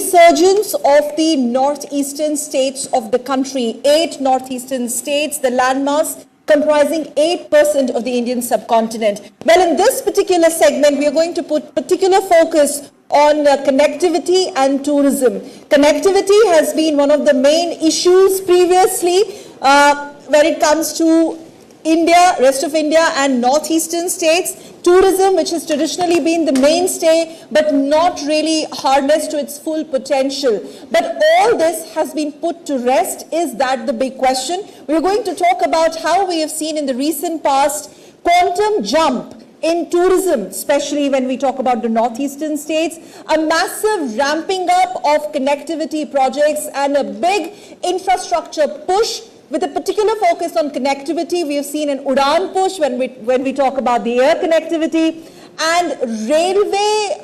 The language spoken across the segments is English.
resurgence of the northeastern states of the country, 8 northeastern states, the landmass comprising 8% of the Indian subcontinent. Well, in this particular segment, we are going to put particular focus on connectivity and tourism. Connectivity has been one of the main issues previously when it comes to India, rest of India and northeastern states. Tourism, which has traditionally been the mainstay, but not really harnessed to its full potential. But all this has been put to rest. Is that the big question? We're going to talk about how we have seen in the recent past quantum jump in tourism, especially when we talk about the northeastern states, a massive ramping up of connectivity projects and a big infrastructure push with a particular focus on connectivity. We have seen an Udan push when we talk about the air connectivity, and railway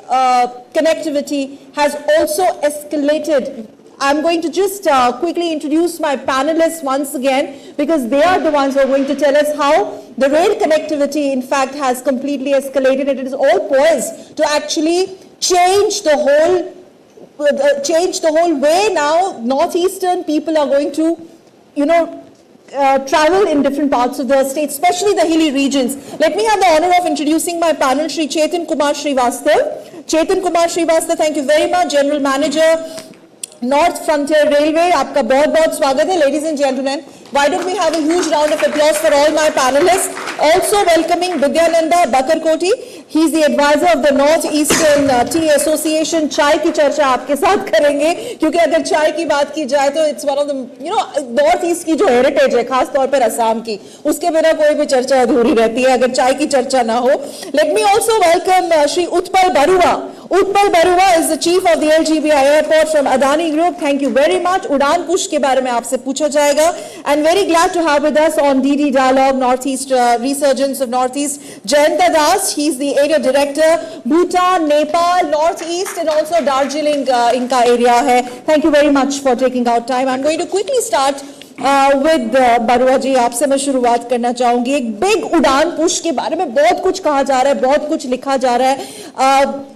connectivity has also escalated. I'm going to just quickly introduce my panelists once again, because they are the ones who are going to tell us how the rail connectivity, in fact, has completely escalated. It is all poised to actually change the whole way now northeastern people are going to travel in different parts of the state, especially the hilly regions. Let me have the honor of introducing my panel, Shri Chetan Kumar Srivastav. Chetan Kumar Srivastav, thank you very much, General Manager, North Frontier Railway. Aapka bahut swagat hai. Ladies and gentlemen, why don't we have a huge round of applause for all my panelists. Also welcoming Vidyananda Bakarkoti. He is the advisor of the North Eastern Tea Association. चाय की चर्चा आपके साथ करेंगे, क्योंकि अगर चाय की बात की जाए तो it's one of the North East की जो heritage है, खास तौर पर असम की, उसके बिना कोई भी चर्चा अधूरी रहती है अगर चाय की चर्चा ना हो. Let me also welcome Shri Utpal Barua. Utpal Barua is the chief of the LGBI airport from Adani Group. Thank you very much. Udan Push के बारे में आपसे पूछा जाएगा. And very glad to have with us on DD Dialogue Northeast Resurgence of Northeast, Jayanta Das. He's the area director, Bhutan, Nepal, Northeast, and also Darjeeling इनका area है. Thank you very much for taking out time. I'm going to quickly start with Barua जी, आपसे मैं शुरुआत करना चाहूंगी. एक big उड़ान push के बारे में बहुत कुछ कहा जा रहा है, बहुत कुछ लिखा जा रहा है.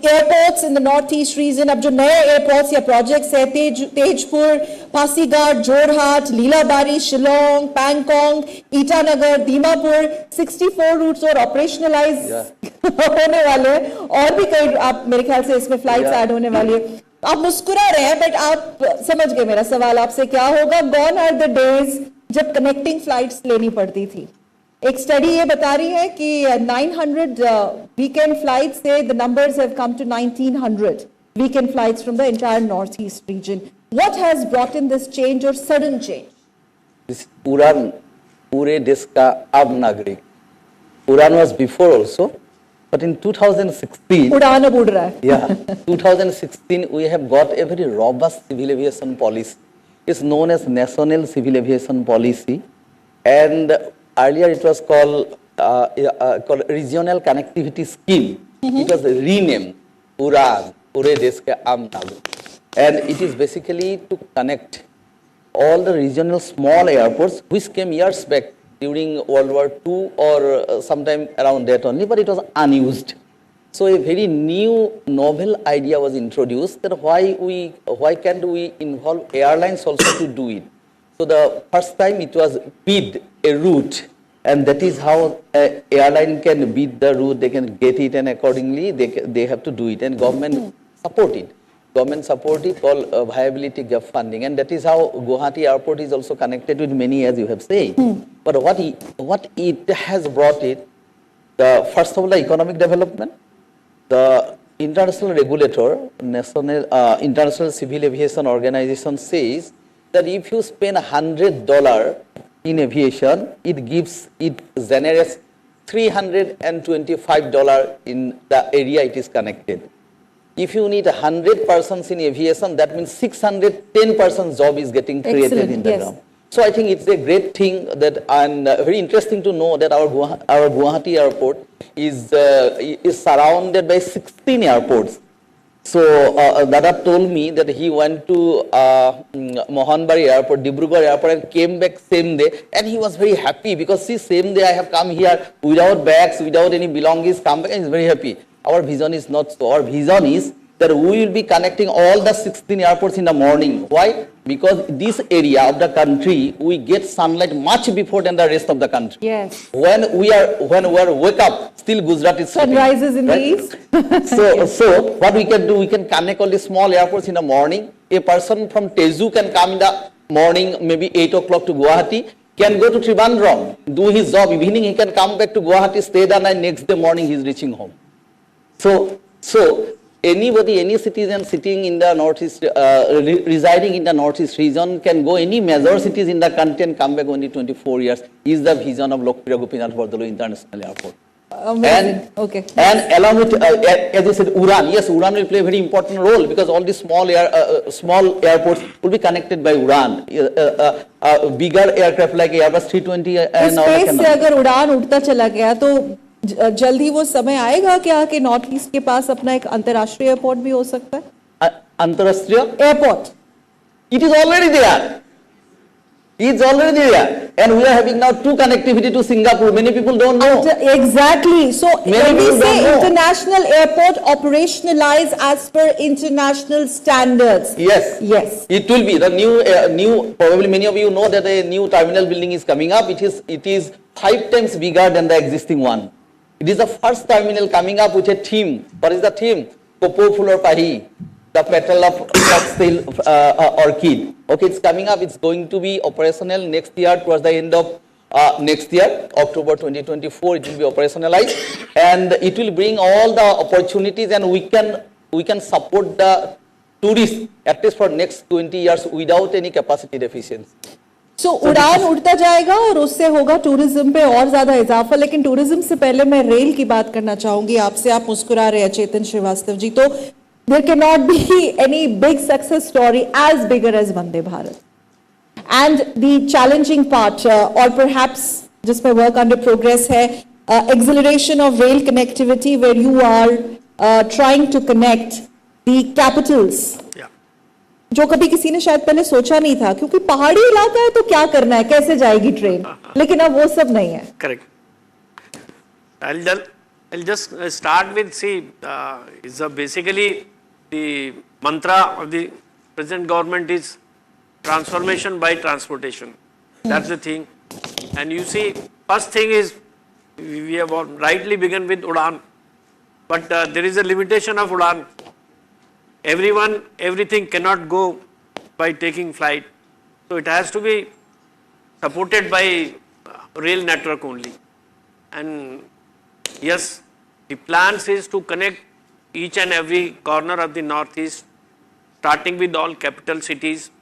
Airports in the north east reason, अब जो नए एयरपोर्ट्स या प्रोजेक्ट्स है, तेजपुर, पासीघाट, जोरहाट, लीलाबारी, शिलोंग, पैंगोंग, ईटानगर, दीमापुर, 64 रूट्स और ऑपरेशनलाइज होने वाले हैं, और भी कई, आप मेरे ख्याल से इसमें फ्लाइट्स ऐड होने वाली है. आप मुस्कुरा रहे हैं, बट आप समझ गए मेरा सवाल आपसे क्या होगा. गॉन आर द डेज जब कनेक्टिंग फ्लाइट्स लेनी पड़ती थी. एक स्टडी ये बता रही है कि 900 वीकेंड फ्लाइट्स से the numbers have come to 1900 weekend flights from the entire north east region. What has brought in this change और सडन चेंज? दिस उड़ान पूरे देश का अब नागरिक. Udan was before also. But in 2016, उड़ान अब उड़ रहा है. Yeah, 2016 we have got a very robust civil aviation policy. It's known as National Civil Aviation Policy, and earlier it was called Regional Connectivity Scheme. It was renamed Uran, Pure Desh Ke Aam Nagrik, and it is basically to connect all the regional small airports which came years back during World War II or sometime around that only, but it was unused. So a very new novel idea was introduced that why can't we involve airlines also to do it. So the first time it was bid a route, and that is how an airline can bid the route, they can get it, and accordingly they have to do it, and government support it. Government support it, called viability gap funding, and that is how Guwahati Airport is also connected with many, as you have said. But what it has brought it, first of all, the economic development, the international regulator, International Civil Aviation Organization says that if you spend $100 in aviation, it generates $325 in the area it is connected. If you need 100 persons in aviation, that means 610 persons job is getting created in the ground. So I think it's a great thing that, and very interesting to know that our Guwahati airport is surrounded by 16 airports. So Dada told me that he went to Mohanbari airport, Dibrugarh airport, and came back same day, and he was very happy because see, same day I have come here without bags, without any belongings, come back, and he's very happy. Our vision is not so. Our vision is that we will be connecting all the 16 airports in the morning. Why? Because this area of the country, we get sunlight much before than the rest of the country. Yes. When we wake up, still Gujarat is sleeping, Sunrises in right? the east. So what we can do, we can connect all the small airports in the morning. A person from Tezu can come in the morning, maybe 8 o'clock to Guwahati, can go to Trivandrum, do his job. Evening he can come back to Guwahati, stay the night, next day morning he is reaching home. So anybody, any citizen sitting in the northeast, residing in the northeast region can go any major cities in the country and come back only 24 years. Is the vision of Lokpriya Gopinath Bardolo International Airport. Amazing. Okay. And along with, as you said, Udan. Yes, Udan will play a very important role because all these small airports will be connected by Udan. Bigger aircraft like Airbus 320 and all space से अगर उड़ान उड़ता चला गया तो जल्दी वो समय आएगा क्या कि नॉर्थ ईस्ट के पास अपना एक अंतर्राष्ट्रीय एयरपोर्ट भी हो सकता है? अंतर्राष्ट्रीय airport. It is already there. It's already there. And we are having now 2 connectivity to Singapore. Many people don't know. Exactly. So Many when we people say don't know. international airport operationalized as per international standards. Yes. Yes. It will be the new. Probably many of you know that a new terminal building is coming up. It is 5 times bigger than the existing one. It is the first terminal coming up with a theme. What is the theme? Popo Fulor Pahi, the petal of foxtail orchid. Okay, it's coming up. It's going to be operational next year, towards the end of next year, October 2024. It will be operationalized, and it will bring all the opportunities, and we can support the tourists at least for next 20 years without any capacity deficiency. So उड़ान उड़ता जाएगा और उससे होगा tourism पे और ज्यादा इजाफा. लेकिन टूरिज्म से पहले मैं रेल की बात करना चाहूंगी आपसे. आप मुस्कुरा रहे हैं चेतन श्रीवास्तव जी. तो there cannot be any big success story as bigger as Vande Bharat. And the challenging part, or perhaps जिसमें work under progress है, acceleration of rail connectivity, where you are trying to connect the capitals. Yeah. जो कभी किसी ने शायद पहले सोचा नहीं था, क्योंकि पहाड़ी इलाका है तो क्या करना है, कैसे जाएगी ट्रेन, लेकिन अब वो सब नहीं है. Correct. I'll just start with, is basically the mantra of the present government is transformation by transportation. That's the thing. And you see, first thing is we have rightly begun with Udan, but there is a limitation of Udan. Everything cannot go by taking flight. So it has to be supported by rail network only. And yes, the plans is to connect each and every corner of the northeast, starting with all capital cities.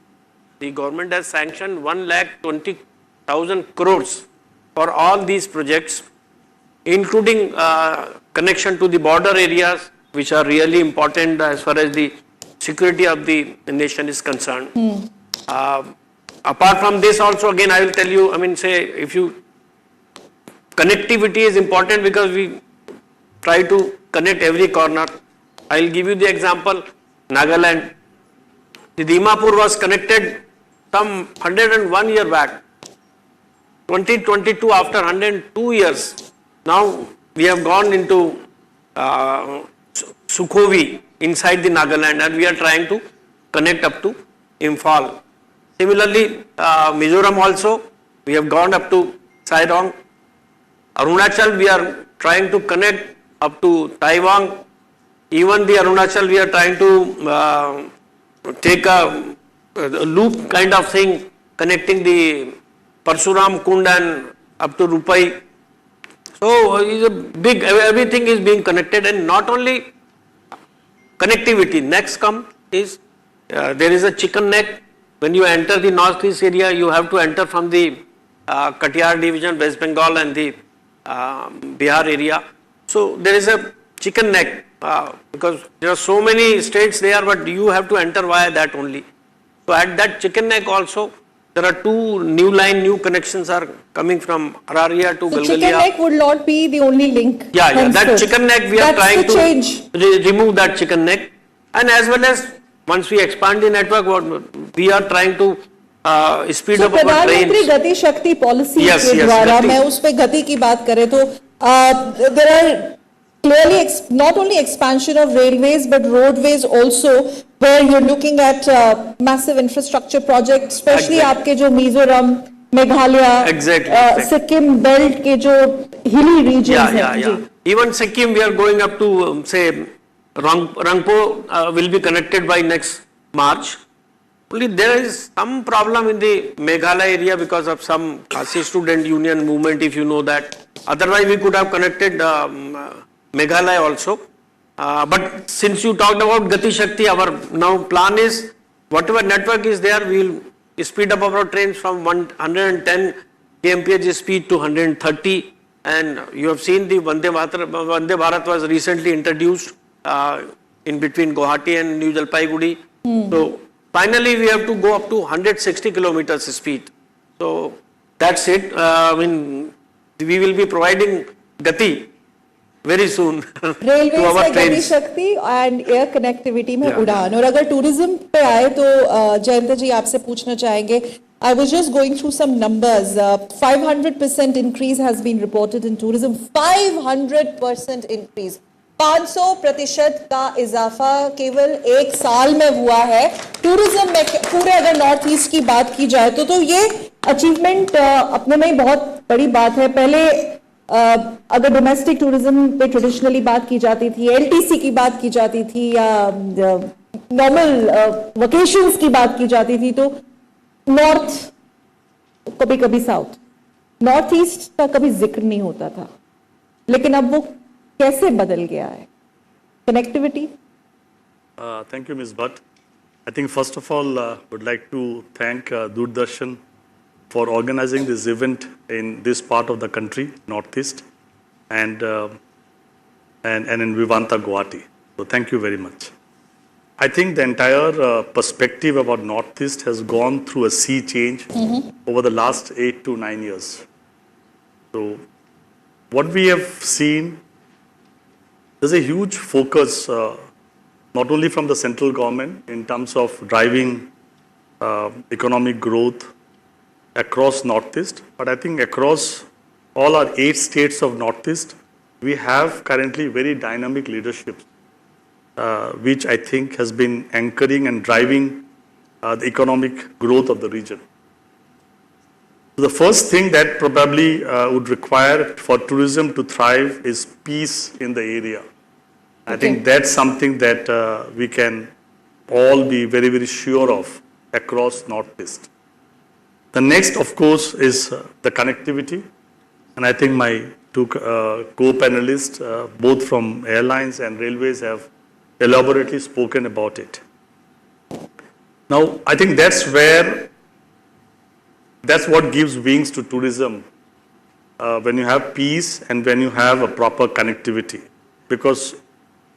The government has sanctioned 1,20,000 crores for all these projects, including connection to the border areas, which are really important as far as the security of the nation is concerned. Apart from this also, again, I will tell you, connectivity is important because we try to connect every corner. I will give you the example, Nagaland. The Dimapur was connected some 101 years back. 2022, after 102 years, now we have gone into Sukhovi inside the Nagaland, and we are trying to connect up to Imphal. Similarly, Mizoram also, we have gone up to Sairong. Arunachal, we are trying to connect up to Taiwan. Even the Arunachal, we are trying to take a loop kind of thing, connecting the Parsuram Kund and up to Rupai. So it's a big, everything is being connected, and not only connectivity. Next come is there is a chicken neck. When you enter the northeast area, you have to enter from the Katiyar division, West Bengal, and the Bihar area. So there is a chicken neck because there are so many states there, but you have to enter via that only. So at that chicken neck also, there are 2 new connections are coming from Araria to Galgalia. So chicken neck would not be the only link. Yeah, that chicken neck we are trying to remove that chicken neck, and as well as once we expand the network, we are trying to speed up our trains. प्रधानमंत्री गति शक्ति policy Yes, के yes, द्वारा गति. मैं उस पे गति की बात करें तो there are clearly not only expansion of railways but roadways also, where you're looking at massive infrastructure projects, especially Exactly. आपके जो मिजोरम, मेघालय, Exactly. सिक्किम बेल्ट के जो hilly regions Yeah. हैं, जी. Even Sikkim, we are going up to, say, Rangpo will be connected by next March. Only there is some problem in the Meghalaya area because of some Khasi student union movement, if you know that. Otherwise, we could have connected Meghalaya also. But since you talked about Gati Shakti, our now plan is whatever network is there, we will speed up our trains from 110 kmph speed to 130. And you have seen the Vande Bharat was recently introduced in between Guwahati and New Jalpaiguri. So finally we have to go up to 160 kilometers speed. So that's it. We will be providing Gati very soon to railway our से गति trains. शक्ति and air connectivity में Yeah. उड़ान. और अगर tourism पे आए तो जयंत जी आपसे पूछना चाहेंगे. I was just going through some numbers. 500% increase has been reported in tourism. 500% increase. 500% का इजाफा केवल एक साल में हुआ है टूरिज्म में. पूरे अगर नॉर्थ ईस्ट की बात की जाए तो ये अचीवमेंट अपने में ही बहुत बड़ी बात है. पहले अगर डोमेस्टिक टूरिज्म पे ट्रेडिशनली बात की जाती थी, एलटीसी की बात की जाती थी या नॉर्मल वेकेशंस की बात की जाती थी, तो नॉर्थ, कभी कभी साउथ, नॉर्थ ईस्ट का कभी जिक्र नहीं होता था. लेकिन अब वो कैसे बदल गया है? Connectivity. Thank you, Ms. Bhatt. I think first of all, would like to thank Doordarshan for organizing this event in this part of the country, Northeast, and in Vivanta, Guwahati. So thank you very much. I think the entire perspective about Northeast has gone through a sea change over the last 8 to 9 years. So what we have seen, there's a huge focus, not only from the central government in terms of driving economic growth across Northeast, but I think across all our 8 states of Northeast, we have currently very dynamic leadership, which I think has been anchoring and driving the economic growth of the region. So the first thing that probably would require for tourism to thrive is peace in the area. I think that's something that we can all be very, very sure of across Northeast. The next, of course, is the connectivity. And I think my two co-panelists, both from airlines and railways, have elaborately spoken about it. Now, I think that's what gives wings to tourism when you have peace and when you have a proper connectivity. Because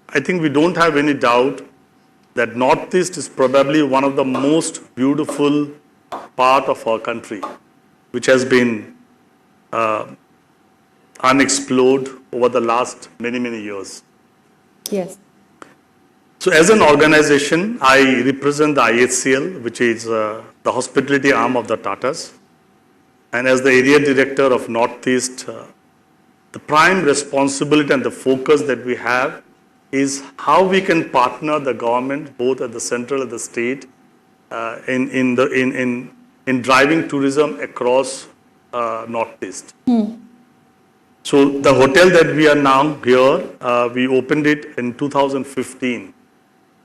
I think we don't have any doubt that Northeast is probably one of the most beautiful part of our country, which has been unexplored over the last many, many years. Yes. So as an organization, I represent the IHCL, which is the hospitality arm of the Tatas. And as the area director of Northeast, the prime responsibility and the focus that we have is how we can partner the government, both at the central and the state, in driving tourism across Northeast. So the hotel that we are now here, we opened it in 2015.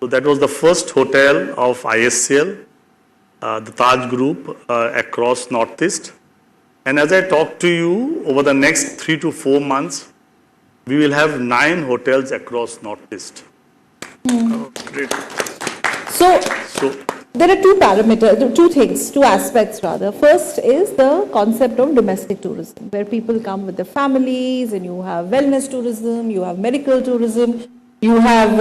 So that was the first hotel of ISCL, the Taj Group across Northeast. And as I talk to you, over the next 3 to 4 months, we will have 9 hotels across Northeast. Oh, great. So there are two aspects rather. First is the concept of domestic tourism, where people come with their families, and you have wellness tourism, you have medical tourism, you have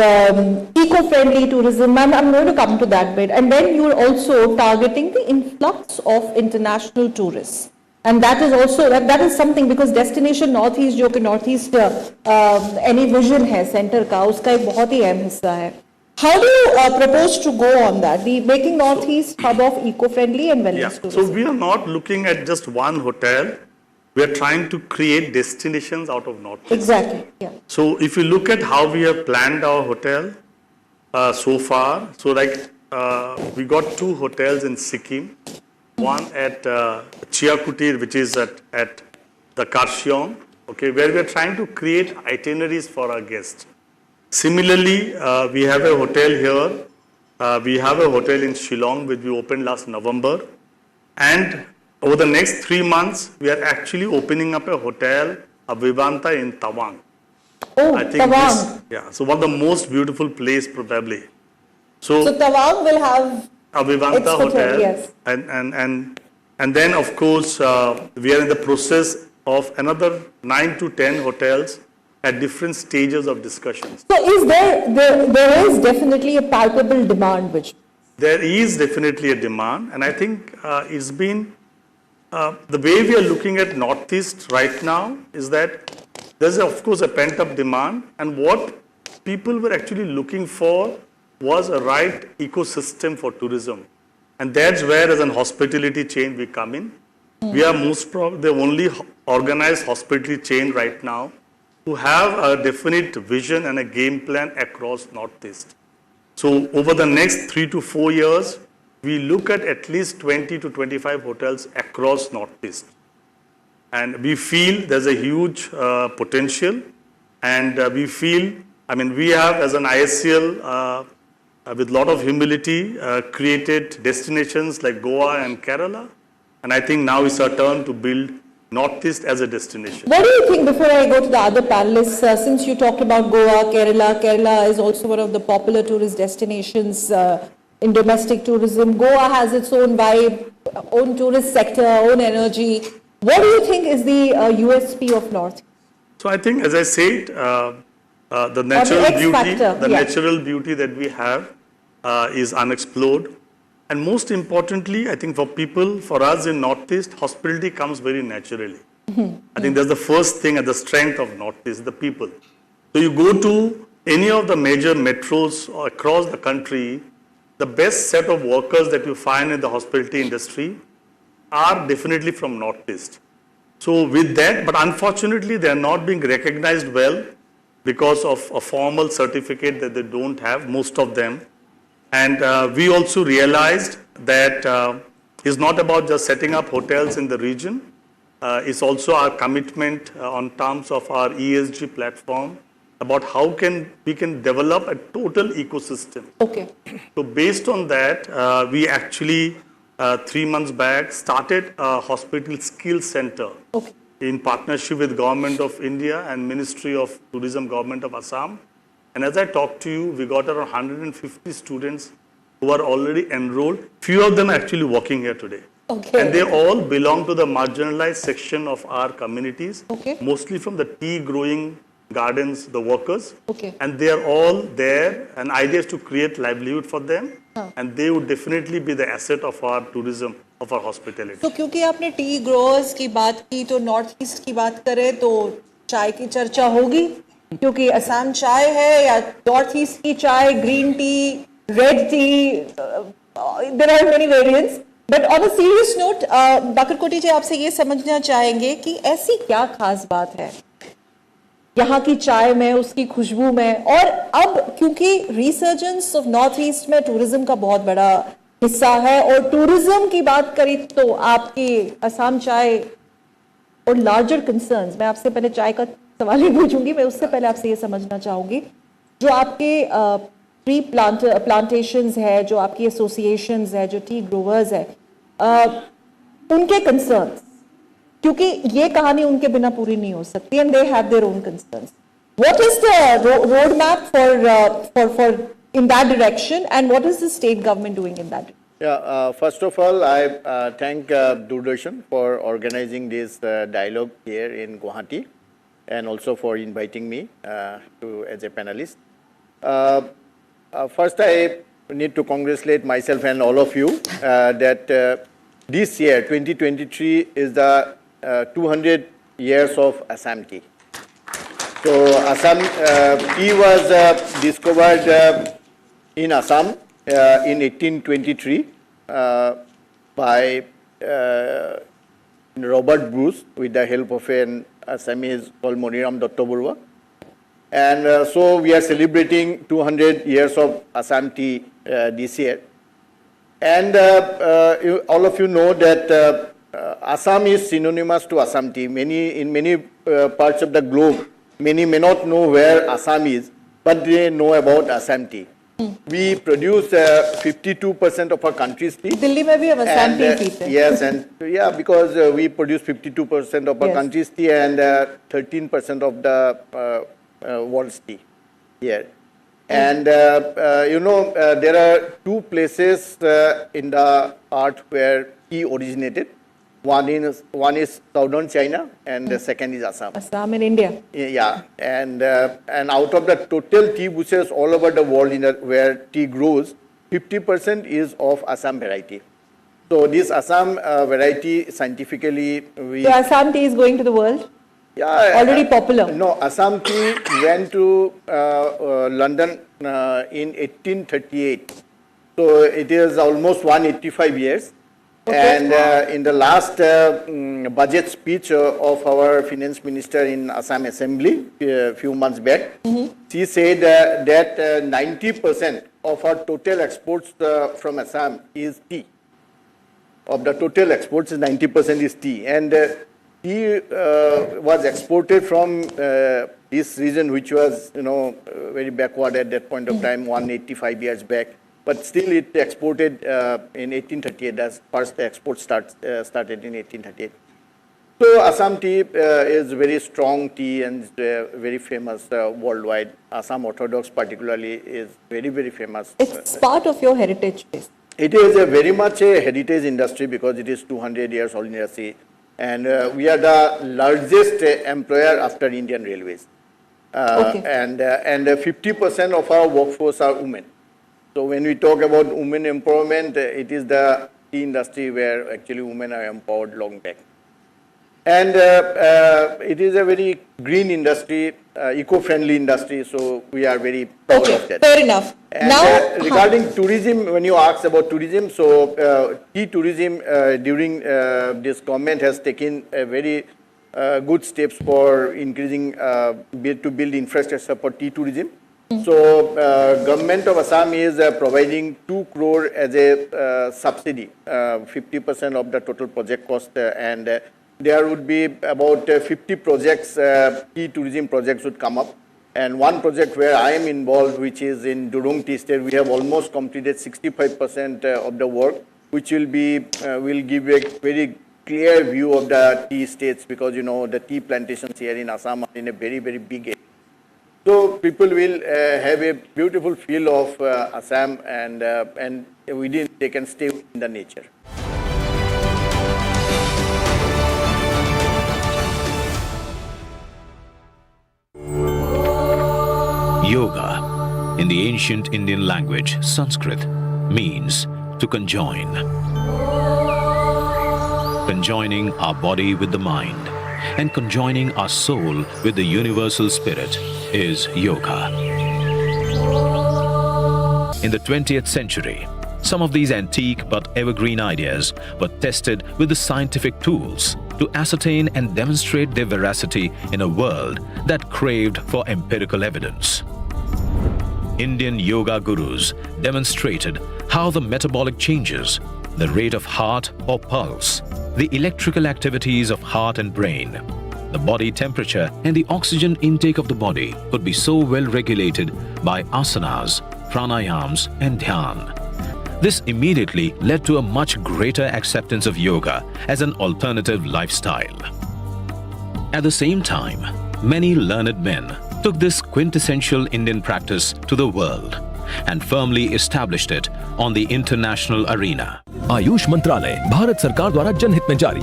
eco-friendly tourism. I'm going to come to that bit. And then you're also targeting the influx of international tourists. And that is also, that is something, because destination Northeast, जो कि Northeast any vision है center का, उसका एक बहुत ही अहम हिस्सा है. How do you propose to go on that? The making Northeast hub of eco-friendly and wellness tourism. So we are not looking at just one hotel. we are trying to create destinations out of Northeast. Exactly. Yeah. So if you look at how we have planned our hotel so far, so like we got 2 hotels in Sikkim, one at Chiakutir, which is at the Karshiong, okay, where we are trying to create itineraries for our guests. Similarly, we have a hotel here. We have a hotel in Shillong, which we opened last November. And over the next 3 months, we are actually opening up a hotel, a Vivanta in Tawang. Oh, I think Tawang. so one of the most beautiful place probably. So Tawang will have a Vivanta its hotel, hotel, yes. and then of course we are in the process of another 9 to 10 hotels at different stages of discussions. So is there is definitely a palpable demand which There is definitely a demand, and I think it's been the way we are looking at Northeast right now is that there's of course a pent-up demand, and what people were actually looking for was a right ecosystem for tourism, and that's where as an hospitality chain we come in. We are most probably the only organized hospitality chain right now who have a definite vision and a game plan across Northeast. So over the next 3 to 4 years, we look at least 20 to 25 hotels across Northeast. And we feel there's a huge potential, and we feel, I mean, we have as an ISCL, with a lot of humility, created destinations like Goa and Kerala. And I think now it's our turn to build Northeast as a destination. What do you think, before I go to the other panelists, since you talked about Goa, Kerala is also one of the popular tourist destinations in domestic tourism. Goa has its own vibe, own tourist sector, own energy. What do you think is the USP of North? So I think, as I said, the natural beauty, natural beauty that we have is unexplored. And most importantly, I think for people, for us in Northeast, hospitality comes very naturally. I think that's the first thing and the strength of Northeast, the people. So you go to any of the major metros across the country, the best set of workers that you find in the hospitality industry are definitely from Northeast. So with that, but unfortunately, they are not being recognized well because of a formal certificate that they don't have, most of them. And we also realized that it's not about just setting up hotels in the region. It's also our commitment on terms of our ESG platform about how we can develop a total ecosystem. Okay. So based on that, we actually 3 months back started a hospital skills center in partnership with Government of India and Ministry of Tourism, Government of Assam. And as I talk to you, we got around 150 students who are already enrolled. Few of them are actually working here today. Okay. And they all belong to the marginalized section of our communities, mostly from the tea growing gardens, the workers. Okay. And they are all there, and idea is to create livelihood for them. And they would definitely be the asset of our tourism, of our hospitality. So क्योंकि आपने T growers की बात की, तो north east की बात करें तो चाय की चर्चा होगी, क्योंकि असम चाय है या नॉर्थ ईस्ट की चाय, green tea, red tea, there are many variants. But on a serious note, Bakarkoti ji आपसे ये समझना चाहेंगे कि ऐसी क्या खास बात है यहाँ की चाय में, उसकी खुशबू में. और अब क्योंकि रिसर्जेंस ऑफ नॉर्थ ईस्ट में टूरिज्म का बहुत बड़ा हिस्सा है, और टूरिज्म की बात करें तो आपकी असम चाय और लार्जर कंसर्न्स, मैं आपसे पहले चाय का सवाल ही पूछूंगी, मैं उससे पहले आपसे ये समझना चाहूंगी, जो आपके ट्री प्लांटेशंस है, जो आपकी एसोसिएशंस है, जो टी ग्रोवर्स है, उनके कंसर्न्स, क्योंकि ये कहानी उनके बिना पूरी नहीं हो सकती, and they have their own concerns. What is the road map for in that direction, and what is the state government doing in that? Yeah, first of all, I thank Doordarshan for organizing this dialogue here in Guwahati, and also for inviting me as a panelist. First, I need to congratulate myself and all of you that this year, 2023, is the 200 years of Assam tea. So, Assam tea was discovered in Assam in 1823 by Robert Bruce with the help of an Assamese called Moniram Dattaburwa. And so we are celebrating 200 years of Assam tea this year. And all of you know that Assam is synonymous to Assam tea. In many parts of the globe, many may not know where Assam is, but they know about Assam tea. We produce 52% of our country's tea. Delhi mein bhi hum Assam tea peete hain. Yes, and yeah, because we produce 52% of our Yes. country's tea and 13% of the world's tea here. And there are two places in the earth where tea originated. One is southern China, and the second is Assam. Assam in India. Yeah, and out of the total tea bushes all over the world where tea grows, 50% is of Assam variety. So this Assam variety scientifically we So Assam tea is going to the world? Already popular? No, Assam tea went to London in 1838. So it is almost 185 years. Okay. And in the last budget speech of our finance minister in Assam Assembly a few months back, she said that 90% of our total exports from Assam is tea. Of the total exports, 90% is tea. And tea was exported from this region, which was, very backward at that point of time, 185 years back. But still it exported in 1838, as first the export started in 1838. So Assam tea is very strong tea and very famous worldwide. Assam Orthodox particularly is very, very famous. It's part of your heritage base. It is very much a heritage industry because it is 200 years old industry. And we are the largest employer after Indian Railways. Okay. And 50% of our workforce are women. So when we talk about women empowerment, it is the tea industry where actually women are empowered long back. And it is a very green industry, eco-friendly industry, so we are very proud of that. Fair enough. And Now, regarding tourism, when you asked about tourism, so tea tourism during this government has taken a very good steps for increasing, to build infrastructure for tea tourism. So government of Assam is providing 2 crore as a subsidy, 50% of the total project cost, and there would be about 50 projects, tea tourism projects would come up. And one project where I am involved, which is in Durong Tea Estate, we have almost completed 65% of the work, which will give a very clear view of the tea estates, because the tea plantations here in Assam are in a very, very big area. So people will have a beautiful feel of Assam, and within they can stay in the nature. Yoga, in the ancient Indian language Sanskrit, means to conjoin. Conjoining our body with the mind and conjoining our soul with the universal spirit is yoga. In the 20th century, some of these antique but evergreen ideas were tested with the scientific tools to ascertain and demonstrate their veracity in a world that craved for empirical evidence. Indian yoga gurus demonstrated how the metabolic changes, the rate of heart or pulse, the electrical activities of heart and brain, the body temperature and the oxygen intake of the body could be so well regulated by asanas, pranayams and dhyan. This immediately led to a much greater acceptance of yoga as an alternative lifestyle. At the same time, many learned men took this quintessential Indian practice to the world and firmly established it on the international arena. Ayush मंत्रालय भारत सरकार द्वारा जनहित में जारी।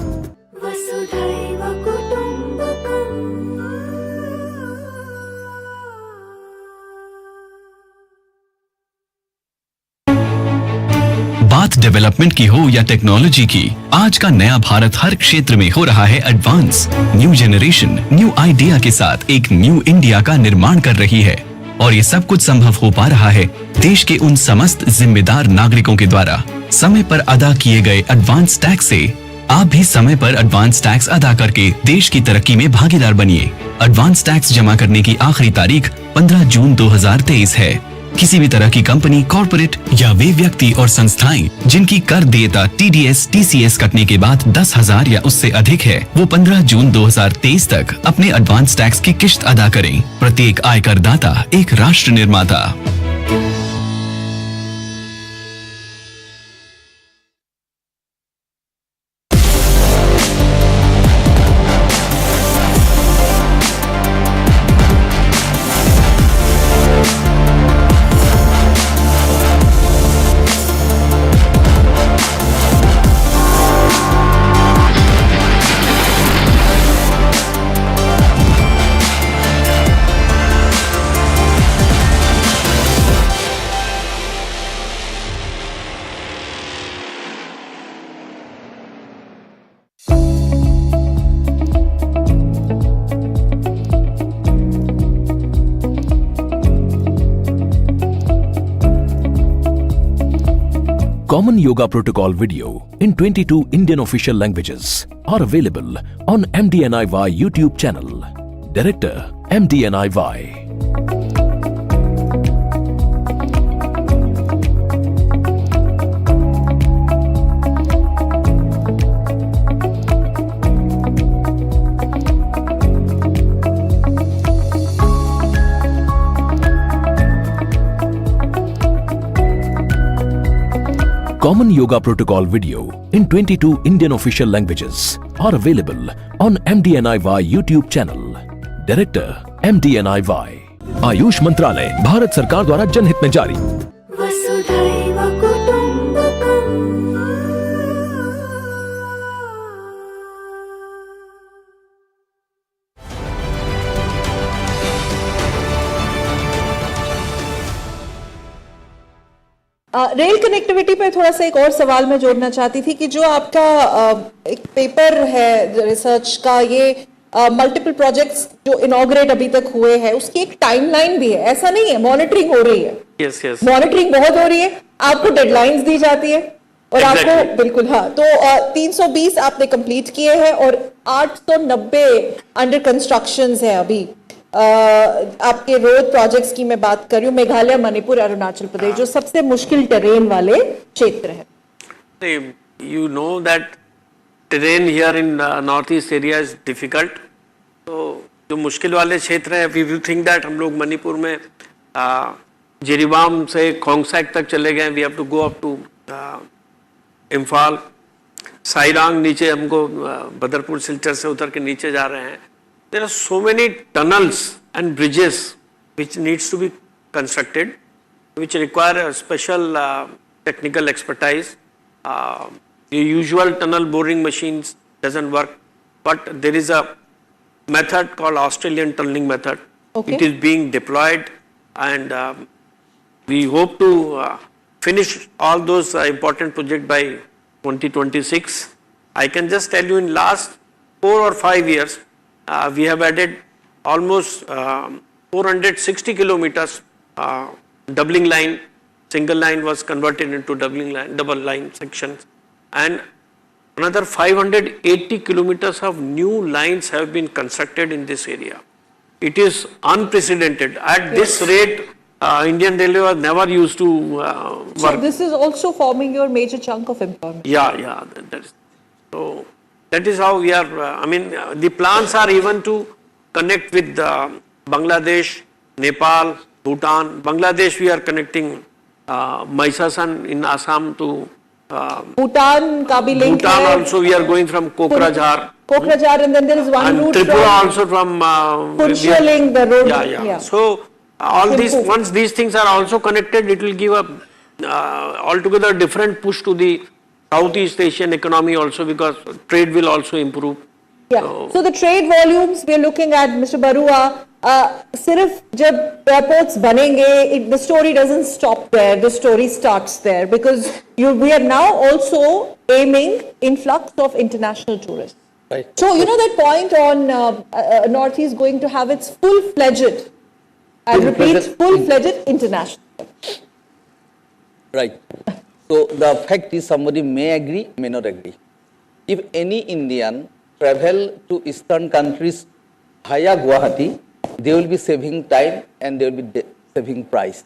बात development की हो या टेक्नोलॉजी की, आज का नया भारत हर क्षेत्र में हो रहा है advance. New generation new idea के साथ एक न्यू इंडिया का निर्माण कर रही है, और ये सब कुछ संभव हो पा रहा है देश के उन समस्त जिम्मेदार नागरिकों के द्वारा समय पर अदा किए गए एडवांस टैक्स से, आप भी समय पर एडवांस टैक्स अदा करके देश की तरक्की में भागीदार बनिए। एडवांस टैक्स जमा करने की आखिरी तारीख 15 जून 2023 है। किसी भी तरह की कंपनी, कॉर्पोरेट या वे व्यक्ति और संस्थाएं जिनकी कर देयता TDS, TCS कटने के बाद 10,000 या उससे अधिक है, वो 15 जून 2023 तक अपने एडवांस टैक्स की किश्त अदा करें। प्रत्येक आयकर दाता एक राष्ट्र निर्माता। Common Yoga Protocol video in 22 Indian official languages are available on MDNIY YouTube channel. Director MDNIY. Common Yoga Protocol video in 22 Indian official languages are available on MDNIY YouTube channel. Director MDNIY. Ayush मंत्रालय, भारत सरकार द्वारा जनहित में जारी। वसुधैव कुटुम्बकम्। Rail connectivity पे थोड़ा सा एक और सवाल मैं जोड़ना चाहती थी कि जो आपका एक पेपर है रिसर्च का, ये मल्टीपल प्रोजेक्ट्स जो इनॉग्रेट अभी तक हुए हैं, उसकी एक टाइमलाइन भी है, ऐसा नहीं है? मॉनिटरिंग हो रही है। यस यस, मॉनिटरिंग बहुत हो रही है, आपको डेडलाइंस दी जाती है और Exactly. आपको बिल्कुल, हाँ, तो 320 आपने कंप्लीट किए हैं और 890 अंडर कंस्ट्रक्शन है अभी। आपके रोड प्रोजेक्ट्स की मैं बात कर रही हूँ, मेघालय, मणिपुर, अरुणाचल प्रदेश, जो सबसे मुश्किल टेरेन वाले क्षेत्र है। You know that terrain here in north east area is difficult. तो जो मुश्किल वाले क्षेत्र हैं, if you think that हम लोग मणिपुर में जिरीबाम से खोंगसैक तक चले गए, we have to go up to Imphal, Sairang, नीचे हमको बदरपुर सिल्चर से उतर के नीचे जा रहे हैं। There are so many tunnels and bridges which needs to be constructed, which require a special technical expertise. The usual tunnel boring machines doesn't work, but there is a method called Australian tunneling method. Okay. It is being deployed, and we hope to finish all those important projects by 2026. I can just tell you in last 4 or 5 years, we have added almost 460 kilometers doubling line. Single line was converted into doubling line, double line sections, and another 580 kilometers of new lines have been constructed in this area. It is unprecedented. At this rate, Indian Railway was never used to So work. this is also forming your major chunk of employment. Yeah, that is. So that is how we are. The plans are even to connect with Bangladesh, Nepal, Bhutan. Bangladesh, we are connecting Maisasan in Assam to Bhutan का भी link Bhutan. है. Also, we are going from Kokrajhar. Kokrajhar, and then there is one And route Tripura from also from Punshiling, the road. Yeah. So all these, Thimphu. once these things are also connected, it will give a altogether different push to the Southeast Asian economy also, because trade will also improve. Yeah. So the trade volumes we are looking at, Mr. Barua, सिर्फ जब airports बनेंगे, the story doesn't stop there. The story starts there, because we are now also aiming influx of international tourists. Right. So you know that point on Northeast going to have its full-fledged, I repeat, Full-fledged full-fledged international. Right. So the fact is, somebody may agree, may not agree. if any Indian travel to eastern countries via Guwahati, they will be saving time and they will be saving price.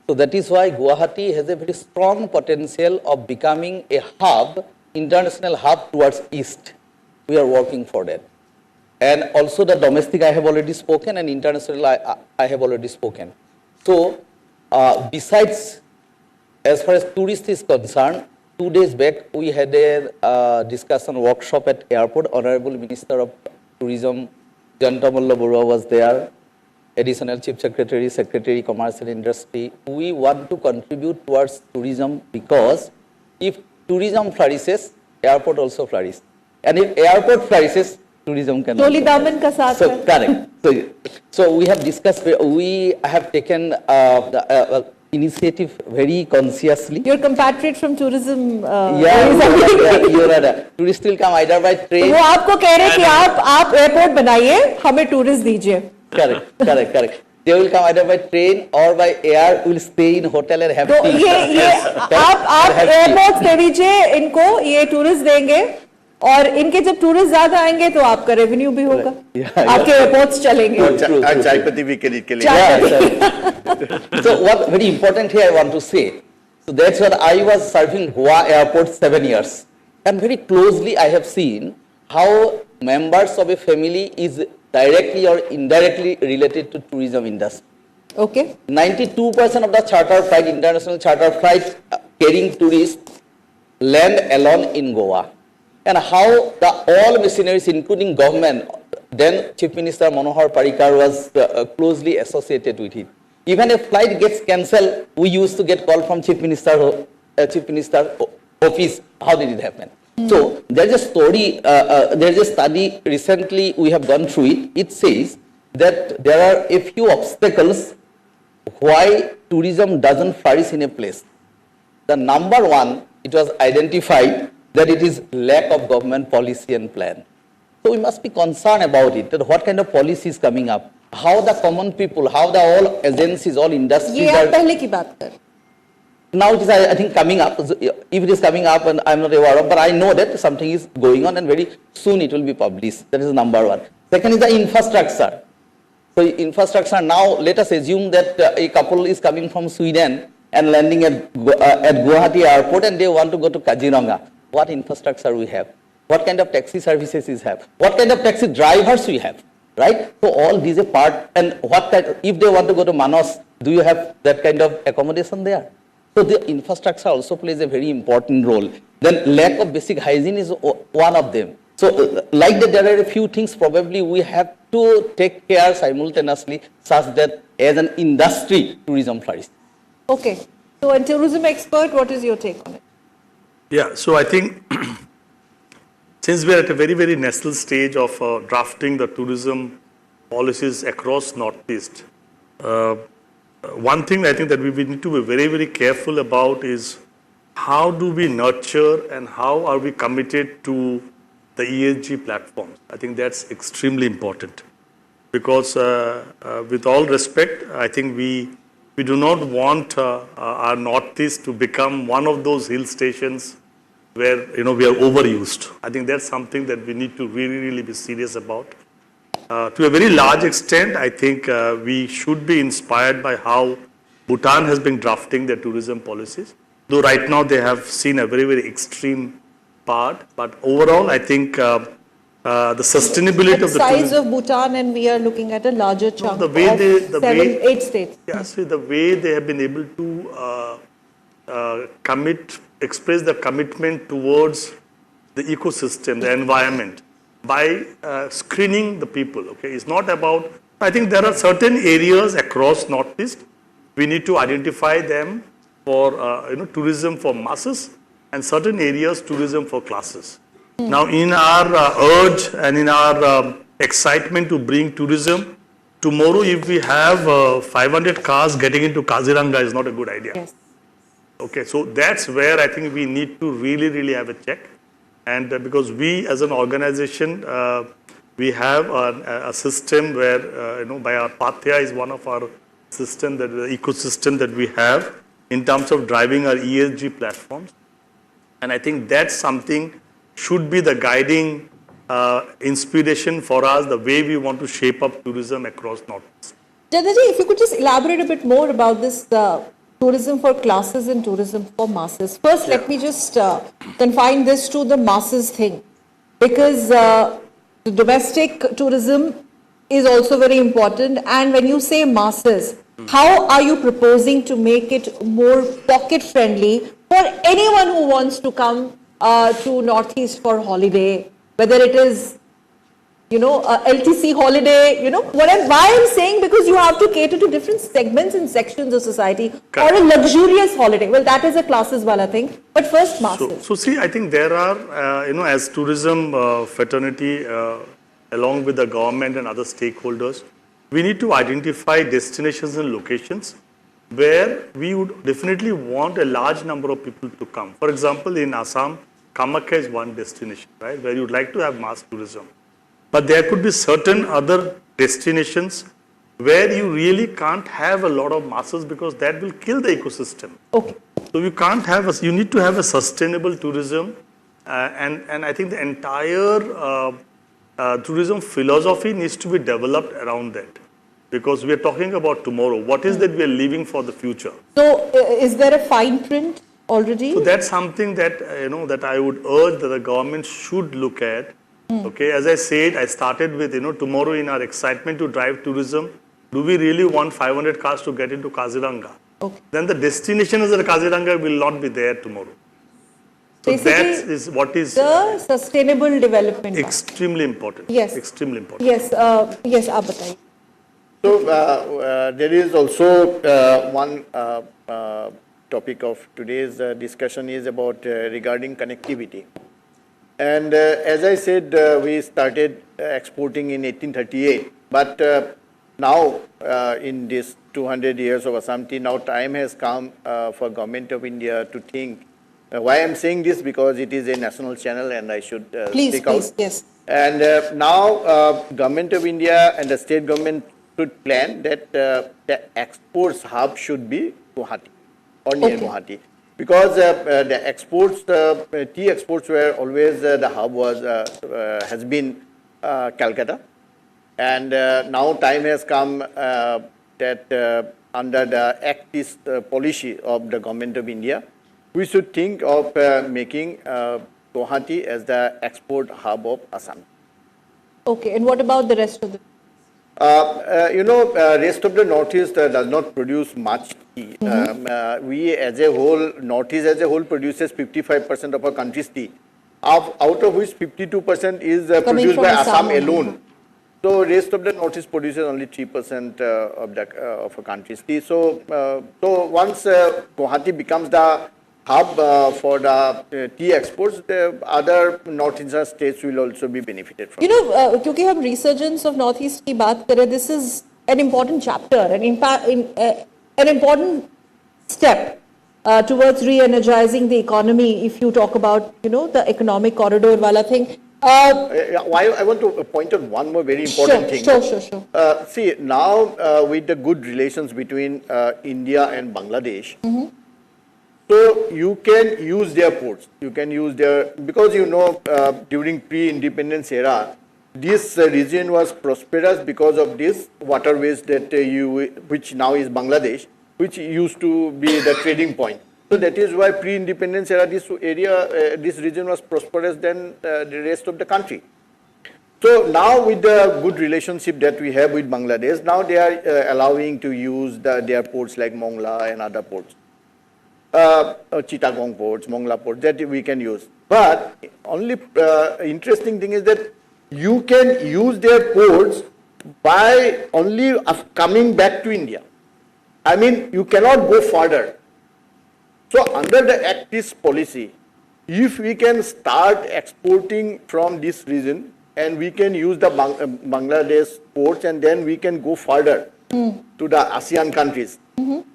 So that is why Guwahati has a very strong potential of becoming a hub, international hub towards east. We are working for that. And also the domestic I have already spoken and international I have already spoken. So besides, as far as tourist is concerned, 2 days back we had a discussion workshop at airport. Honorable Minister of Tourism, Jantamalla Borua was there. Additional Chief Secretary, Secretary Commercial Industry. We want to contribute towards tourism because if tourism flourishes, airport also flourishes. And if airport flourishes, tourism can Toli also daman ka saath So, hai. correct. So we have discussed, we have taken the initiative very consciously. Your compatriot from tourism. You're right. Tourists will come either by train. वो आपको कह रहे हैं कि आप airport बनाइए, हमें tourist दीजिए. Correct. They will come either by train or by air. Will stay in hotel and have तो tea. ये आप एयरपोर्ट दे दीजिए इनको, ये टूरिस्ट देंगे और इनके जब टूरिस्ट ज्यादा आएंगे तो आपका रेवेन्यू भी होगा, आपके एयरपोर्ट्स चलेंगे. चाय पत्ती भी खरीद के लिए. So what very important here I want to say. So that's what I was serving Goa airport 7 years, and very closely I have seen how members of a family is directly or indirectly related to tourism industry. Okay. 92% of the charter flight, international charter flights carrying tourists land alone in Goa. And how the all missionaries, including government, then Chief Minister Manohar Parrikar was closely associated with it. Even if flight gets cancelled, we used to get call from Chief Minister office. How did it happen? So there's a story, there's a study recently we have gone through it. It says that there are a few obstacles why tourism doesn't flourish in a place. The number one, it was identified that it is lack of government policy and plan. So we must be concerned about it, that what kind of policy is coming up, how the common people, how the all agencies, all industries ये आप पहले की बात कर. Now it is, I think, coming up. If it is coming up, and I'm not aware of, but I know that something is going on, and very soon it will be published. That is number one. Second is the infrastructure. So infrastructure now, let us assume that a couple is coming from Sweden and landing at Guwahati airport, and they want to go to Kaziranga. What infrastructure we have? What kind of taxi services we have? What kind of taxi drivers we have? Right? So all these are part. And what kind, if they want to go to Manos, do you have that kind of accommodation there? So the infrastructure also plays a very important role. Then lack of basic hygiene is one of them. So like that, there are a few things probably we have to take care simultaneously such that as an industry, tourism flourishes. Okay. So a tourism expert, what is your take on it? Yeah, so I think since we are at a very, very nascent stage of drafting the tourism policies across Northeast, one thing I think that we need to be very, very careful about is how do we nurture and how are we committed to the ESG platforms. I think that's extremely important because with all respect, I think we do not want our Northeast to become one of those hill stations where we are overused. I think that's something that we need to really, really be serious about. To a very large extent, I think we should be inspired by how Bhutan has been drafting their tourism policies. Though right now they have seen a very, very extreme part, but overall, I think the sustainability of the size of Bhutan, and we are looking at a larger chunk the way of 8 states. Yeah, see the way they have been able to express the commitment towards the ecosystem, the environment, by screening the people. Okay, it's not about. I think there are certain areas across Northeast we need to identify them for tourism for masses, and certain areas tourism for classes. Now, in our urge and in our excitement to bring tourism, tomorrow if we have 500 cars getting into Kaziranga is not a good idea. Yes. Okay, so that's where I think we need to really, really have a check. And because we as an organization, we have a system where, by our Pathya is one of our system, that the ecosystem that we have in terms of driving our ESG platforms. And I think that's something should be the guiding inspiration for us, the way we want to shape up tourism across Northeast. Jadaji, if you could just elaborate a bit more about this tourism for classes and tourism for masses. First, let me just confine this to the masses thing, because the domestic tourism is also very important. And when you say masses, how are you proposing to make it more pocket friendly for anyone who wants to come to Northeast for holiday, whether it is, you know, LTC holiday, you know, why I'm saying, because you have to cater to different segments and sections of society. Correct. Or a luxurious holiday. Well, that is a classes wala thing. But first, masses. So see, I think there are, as tourism fraternity, along with the government and other stakeholders, we need to identify destinations and locations where we would definitely want a large number of people to come. For example, in Assam, Kamakya is one destination, right, where you would like to have mass tourism. But there could be certain other destinations where you really can't have a lot of masses, because that will kill the ecosystem. Okay. So you can't have you need to have a sustainable tourism, and I think the entire tourism philosophy needs to be developed around that, because we are talking about tomorrow. What is that we are leaving for the future? So is there a fine print already? So that's something that that I would urge that the government should look at. Okay, as I said, I started with tomorrow, in our excitement to drive tourism, do we really want 500 cars to get into Kaziranga? Okay. Then the destination of the Kaziranga will not be there tomorrow. So basically, that is what is the sustainable development. Extremely important. Yes. Extremely important. Yes. Yes, aap bataiye. So there is also one topic of today's discussion is about regarding connectivity. And as I said, we started exporting in 1838, but now in this 200 years of Assamti, now time has come for Government of India to think. Why I'm saying this, because it is a national channel and I should speak out. Yes. And now Government of India and the state government should plan that the exports hub should be Guwahati or near Guwahati. Because the exports, the tea exports were always the hub has been Calcutta, and now time has come that under the Act East policy of the Government of India, we should think of making Guwahati as the export hub of Assam. Okay, and what about the rest of the? Rest of the Northeast does not produce much tea. We as a whole, Northeast as a whole produces 55% of our country's tea, out of which 52% is produced by Assam alone. So rest of the Northeast produces only 3% of our country's tea. So once Guwahati becomes the hub for the tea exports, the other Northeastern states will also be benefited from. Because हम resurgence of Northeast की बात करें, this is an important chapter, an important step towards re-energizing the economy. If you talk about, the economic corridor wala thing. I want to point out one more very important thing. Sure. See, now with the good relations between India and Bangladesh, so you can use their ports. You can use their, because during pre-independence era, this region was prosperous because of this waterways that which now is Bangladesh, which used to be the trading point. So that is why pre-independence era, this region was prosperous than the rest of the country. So now with the good relationship that we have with Bangladesh, now they are allowing to use their ports like Mongla and other ports. Chittagong ports, Mongla ports, that we can use. But only interesting thing is that you can use their ports by only coming back to India. I mean, you cannot go further. So under the Act East policy, if we can start exporting from this region and we can use the Bangladesh ports and then we can go further to the ASEAN countries,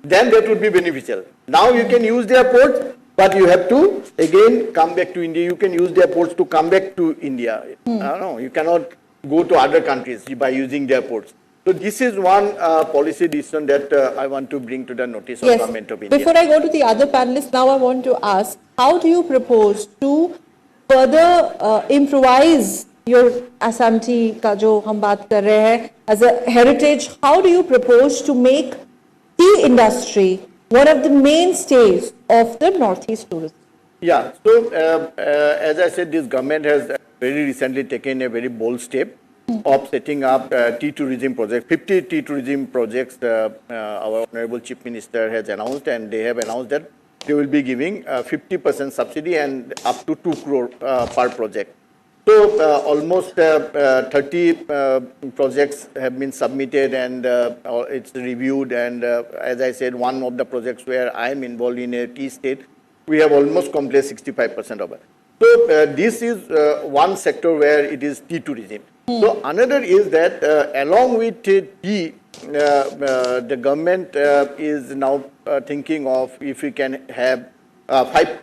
then that would be beneficial. Now you can use their ports, but you have to again come back to India. You can use their ports to come back to India. No, you cannot go to other countries by using their ports. So this is one policy decision that I want to bring to the notice of Government of India. Before I go to the other panelists, now I want to ask, how do you propose to further improvise your Assamti का जो हम बात कर रहे हैं as a heritage? How do you propose to make tea industry one of the mainstays of the Northeast tourism? Yeah, so as I said, this government has very recently taken a very bold step of setting up tea tourism project. 50 tea tourism projects our Honorable Chief Minister has announced, and they have announced that they will be giving 50% subsidy and up to 2 crore per project. So almost 30 projects have been submitted, and it's reviewed, and as I said, one of the projects where I am involved in a tea state, we have almost completed 65% of it. So this is one sector where it is tea tourism. So another is that along with tea, the government is now thinking of if we can have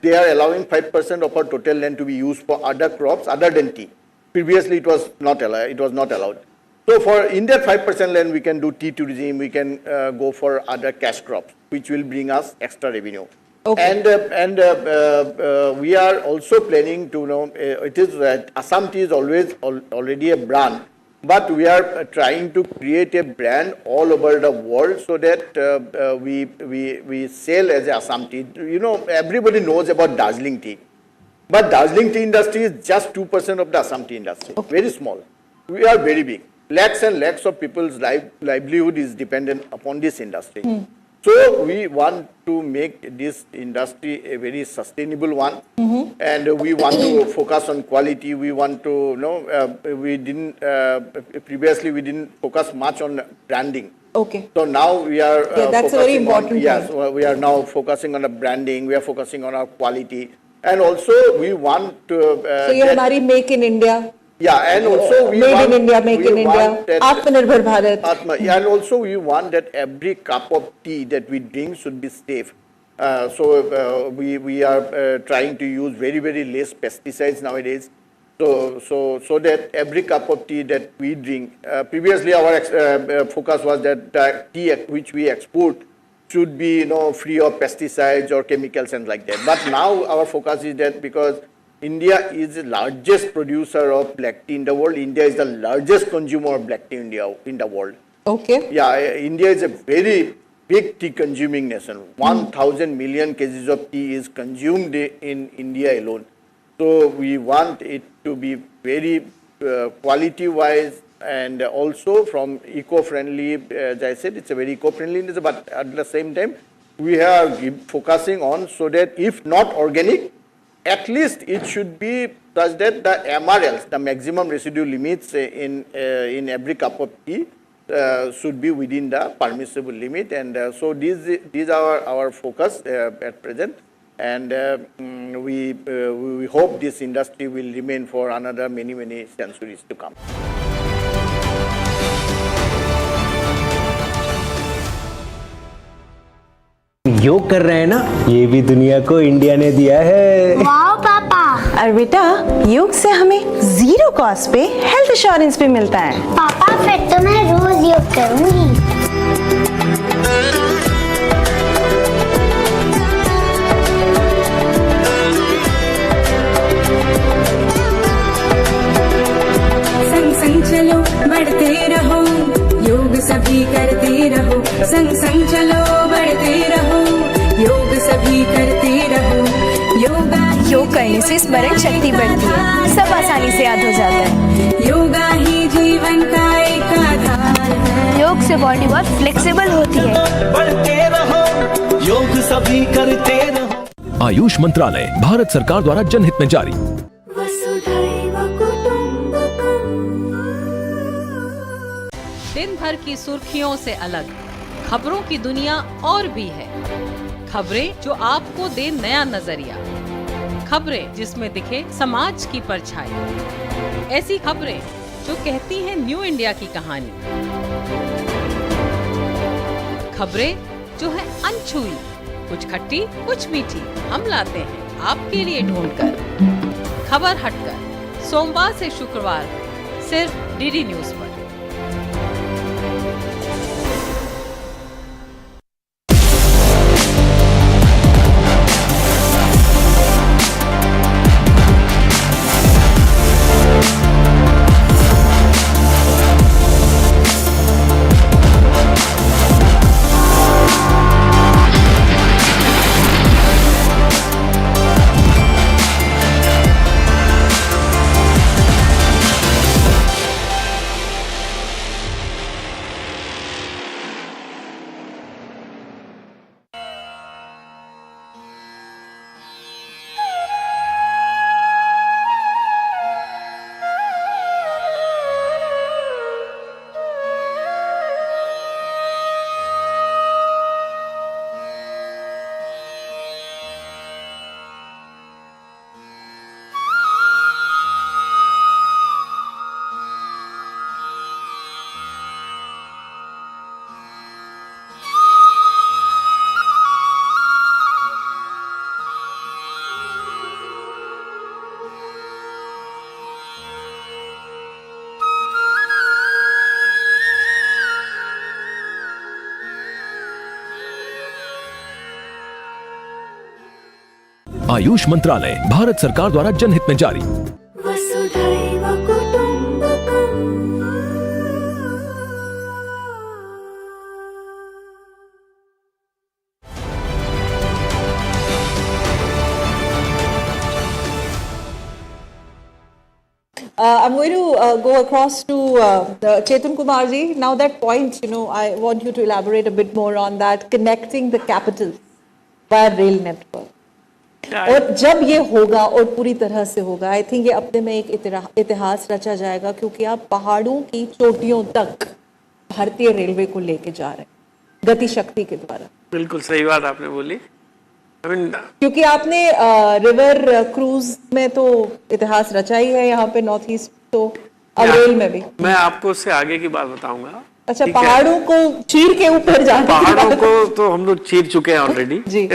they are allowing 5% of our total land to be used for other crops other than tea. Previously, it was not allowed. So for in that 5% land, we can do tea tourism. We can go for other cash crops, which will bring us extra revenue. Okay. And we are also planning to it is that Assam tea is already a brand, but we are trying to create a brand all over the world so that we sell as a Assam tea. Everybody knows about Darjeeling tea, but Darjeeling tea industry is just 2% of the Assam tea industry. Okay. Very small. We are very big. Lakhs and lakhs of people's livelihood is dependent upon this industry. So we want to make this industry a very sustainable one, and we want to focus on quality. We want to previously we didn't focus much on branding. Okay. So now we are that's a very important yes, we are now focusing on the branding. We are focusing on our quality, and also we want to. So you have Make in India. Yeah, and also we Made want, in India, Make in India, Atmanirbhar Bharat. And also we want that every cup of tea that we drink should be safe. So we are trying to use very, very less pesticides nowadays. So that every cup of tea that we drink, previously our focus was that tea which we export should be free of pesticides or chemicals and like that. But now our focus is that because India is the largest producer of black tea in the world. India is the largest consumer of black tea in the world. Okay. Yeah, India is a very big tea consuming nation. 1,000 million kgs of tea is consumed in India alone. So we want it to be very quality wise and also from eco-friendly. As I said, it's a very eco-friendly, but at the same time, we are focusing on so that if not organic, at least it should be such that the MRLs, the maximum residue limits in every cup of tea should be within the permissible limit. And so these are our focus at present. And we hope this industry will remain for another many centuries to come. योग कर रहे हैं ना, ये भी दुनिया को India ने दिया है। वाह पापा। और बेटा योग से हमें 0 कॉस्ट पे हेल्थ इंश्योरेंस भी मिलता है। पापा फिर तो मैं रोज योग करूंगी। संग संग चलो बढ़ते रहो, योग सभी करते रहो। संग संग चलो बढ़ते रहो, योग सभी करते रहो। योग करने से स्मरण शक्ति बढ़ती है, सब आसानी से याद हो जाता है। योगा ही जीवन का एक आधार है। योग से बॉडी बहुत फ्लेक्सिबल होती है। बढ़ते रहो, योग सभी करते रहो। आयुष मंत्रालय, भारत सरकार द्वारा जनहित में जारी। वसुधैव कुटुंबकम्। दिन भर की सुर्खियों से अलग खबरों की दुनिया और भी है। खबरें जो आपको दे नया नजरिया, खबरें जिसमें दिखे समाज की परछाई, ऐसी खबरें जो कहती हैं न्यू इंडिया की कहानी, खबरें जो है अनछुई, कुछ खट्टी कुछ मीठी, हम लाते हैं आपके लिए ढूंढकर। खबर हटकर सोमवार से शुक्रवार सिर्फ डीडी न्यूज पर। आयुष मंत्रालय, भारत सरकार द्वारा जनहित में जारी। वसुधैव कुटुम्बकम्। I'm going to go across to Chetan Kumar ji. Now that point, I want you to elaborate a bit more on that, connecting the capitals via rail network. और जब ये होगा और पूरी तरह से होगा, आई थिंक ये अपने में एक इतिहास रचा जाएगा, क्योंकि आप पहाड़ों की चोटियों तक भारतीय रेलवे को लेके जा रहे हैं गति शक्ति के द्वारा। बिल्कुल सही बात आपने बोली। क्योंकि आपने रिवर क्रूज में तो इतिहास रचा ही है यहाँ पे नॉर्थ ईस्ट, तो अब रेल में भी। मैं आपको उससे आगे की बात बताऊंगा। अच्छा, पहाड़ों को चीर के ऊपर जाना। पहाड़ों को तो हम लोग चीर चुके हैं ऑलरेडी जी।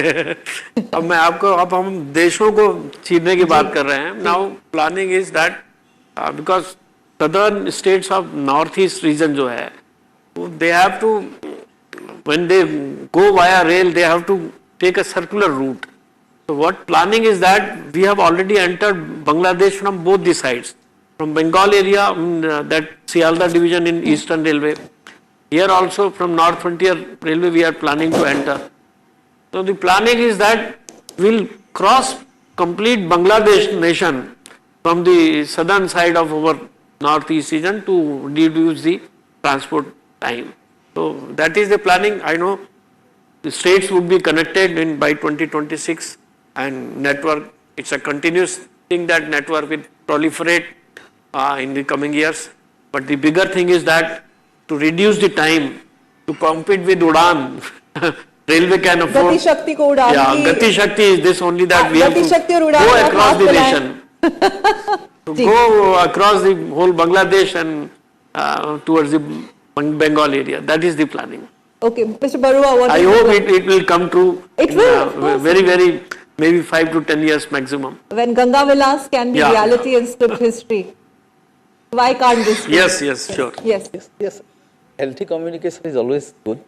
अब मैं आपको, अब हम देशों को चीरने की बात कर रहे हैं। Now planning is that because southern states of north east region जो है, they have to, when they go via rail, they have to take a circular route. So what planning is that we have already entered Bangladesh from both the sides. From Bengal area, that Sialda division in Eastern Railway. Here also from North Frontier Railway we are planning to enter. So the planning is that we'll cross complete Bangladesh nation from the southern side of our northeast region to reduce the transport time. So that is the planning. I know the states would be connected by 2026, and network, it's a continuous thing that network will proliferate in the coming years. But the bigger thing is that to reduce the time to compete with Udan, railway can afford. Gati Shakti ko Udan. Yeah, Gati Shakti is this only that we have to go across the nation. To go across the whole Bangladesh and towards the Bengal area. That is the planning. Okay, Mr. Barua, what I hope it will come true. It will. Very, maybe 5 to 10 years maximum. When Ganga Vilas can be reality instead of history, why can't this be? Yes, sure. Yes. Healthy communication is always good.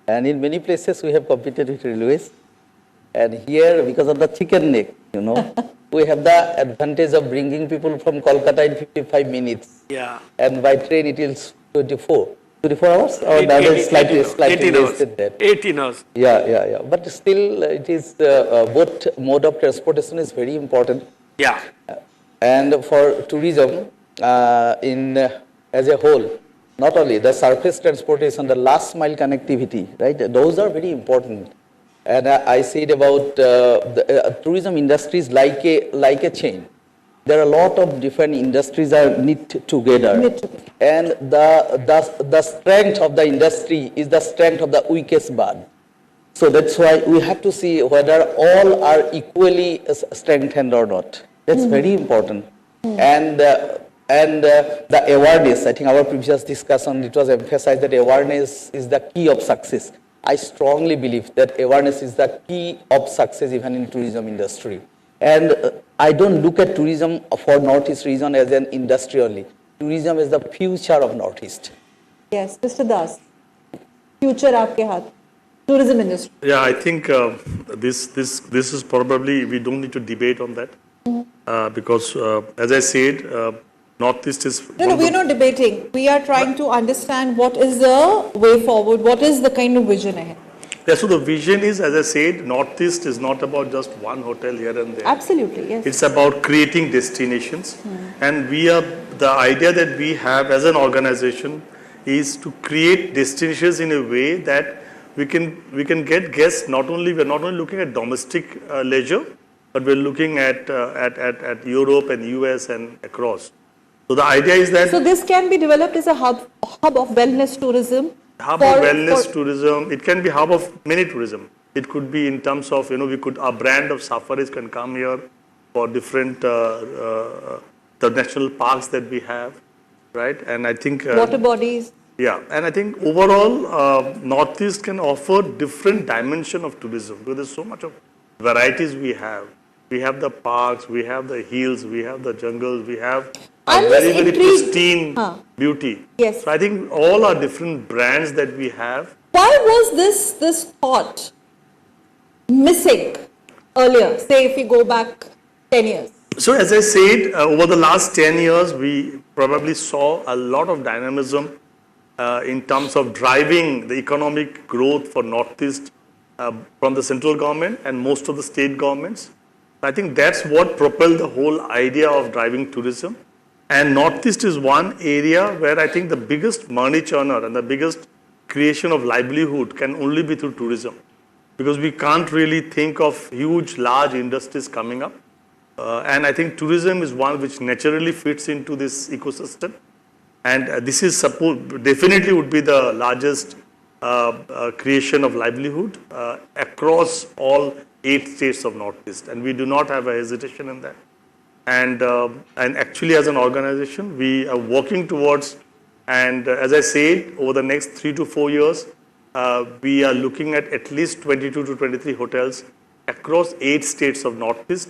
And in many places we have competed with railways. And here, because of the chicken neck, we have the advantage of bringing people from Kolkata in 55 minutes. Yeah. And by train it is 24 hours, or that is slightly less than that. 18 hours. Yeah. But still, it is both mode of transportation is very important. Yeah. And for tourism, as a whole, not only the surface transportation, the last mile connectivity, right? Those are very important. And I said about the tourism industries like a chain. There are a lot of different industries are knit together, and the strength of the industry is the strength of the weakest band. So that's why we have to see whether all are equally strengthened or not. That's very important. And the awareness, I think our previous discussion, it was emphasized that awareness is the key of success. I strongly believe that awareness is the key of success even in tourism industry. And I don't look at tourism for Northeast region as an industry only. Tourism is the future of Northeast. Yes, Mr. Das, future aapke haath, tourism industry. Yeah, I think this is probably, we don't need to debate on that. Because as I said, Northeast is... No, we're not debating. We are trying to understand what is the way forward, what is the kind of vision ahead. Yeah, so the vision is, as I said, Northeast is not about just one hotel here and there. Absolutely, yes. It's about creating destinations. And the idea that we have as an organization is to create destinations in a way that we can get guests. We're not only looking at domestic leisure, but we're looking at Europe and US and across. So the idea is that... So this can be developed as a hub of wellness tourism. Hub of wellness tourism. It can be hub of many tourism. It could be in terms of, our brand of safaris can come here for different, the national parks that we have, right? And I think... water bodies. Yeah, and I think overall, Northeast can offer different dimension of tourism because there's so much of varieties we have. We have the parks, we have the hills, we have the jungles, we have very pristine beauty. Yes. So I think all are different brands that we have. Why was this thought missing earlier? Say if we go back 10 years. So as I said, over the last 10 years, we probably saw a lot of dynamism in terms of driving the economic growth for Northeast from the central government and most of the state governments. I think that's what propelled the whole idea of driving tourism. And Northeast is one area where I think the biggest money churner and the biggest creation of livelihood can only be through tourism. Because we can't really think of huge, large industries coming up. And I think tourism is one which naturally fits into this ecosystem. And this is definitely would be the largest creation of livelihood across all 8 states of Northeast. And we do not have a hesitation in that. And actually as an organization, we are working towards, and as I said, over the next 3 to 4 years, we are looking at least 22 to 23 hotels across 8 states of Northeast,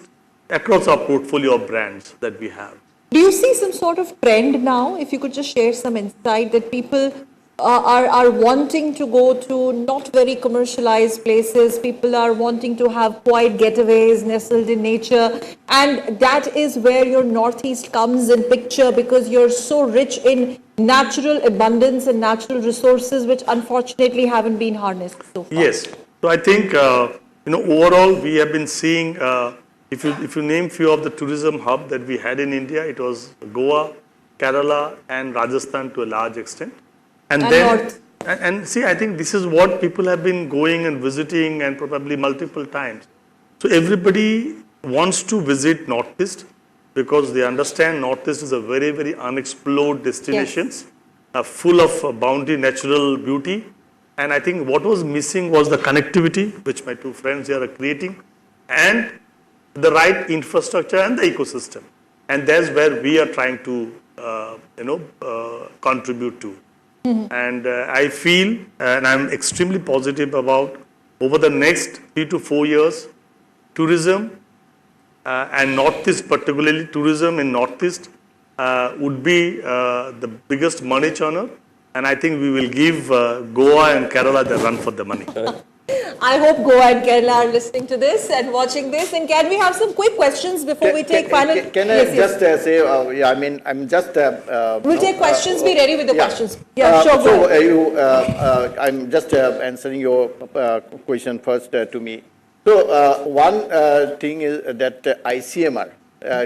across our portfolio of brands that we have. Do you see some sort of trend now? If you could just share some insight that people are wanting to go to not very commercialized places. People are wanting to have quiet getaways nestled in nature. And that is where your Northeast comes in picture, because you're so rich in natural abundance and natural resources, which unfortunately haven't been harnessed so far. Yes. So I think, overall we have been seeing, if you name few of the tourism hub that we had in India, it was Goa, Kerala and Rajasthan to a large extent. And then, North. And see, I think this is what people have been going and visiting and probably multiple times. So everybody wants to visit Northeast because they understand Northeast is a very, very unexplored destinations, full of bounty, natural beauty. And I think what was missing was the connectivity, which my two friends here are creating, and the right infrastructure and the ecosystem. And that's where we are trying to, contribute to. Mm-hmm. And I feel, and I'm extremely positive about, over the next 3 to 4 years, tourism and Northeast, particularly tourism in Northeast, would be the biggest money churner. And I think we will give Goa and Kerala the run for the money. I hope Goa and Kerala are listening to this and watching this. And can we have some quick questions before we take final? Can I just say, I'm just... we'll take questions, be ready with the questions. Yeah, sure, so I'm just answering your question first to me. So one thing is that ICMR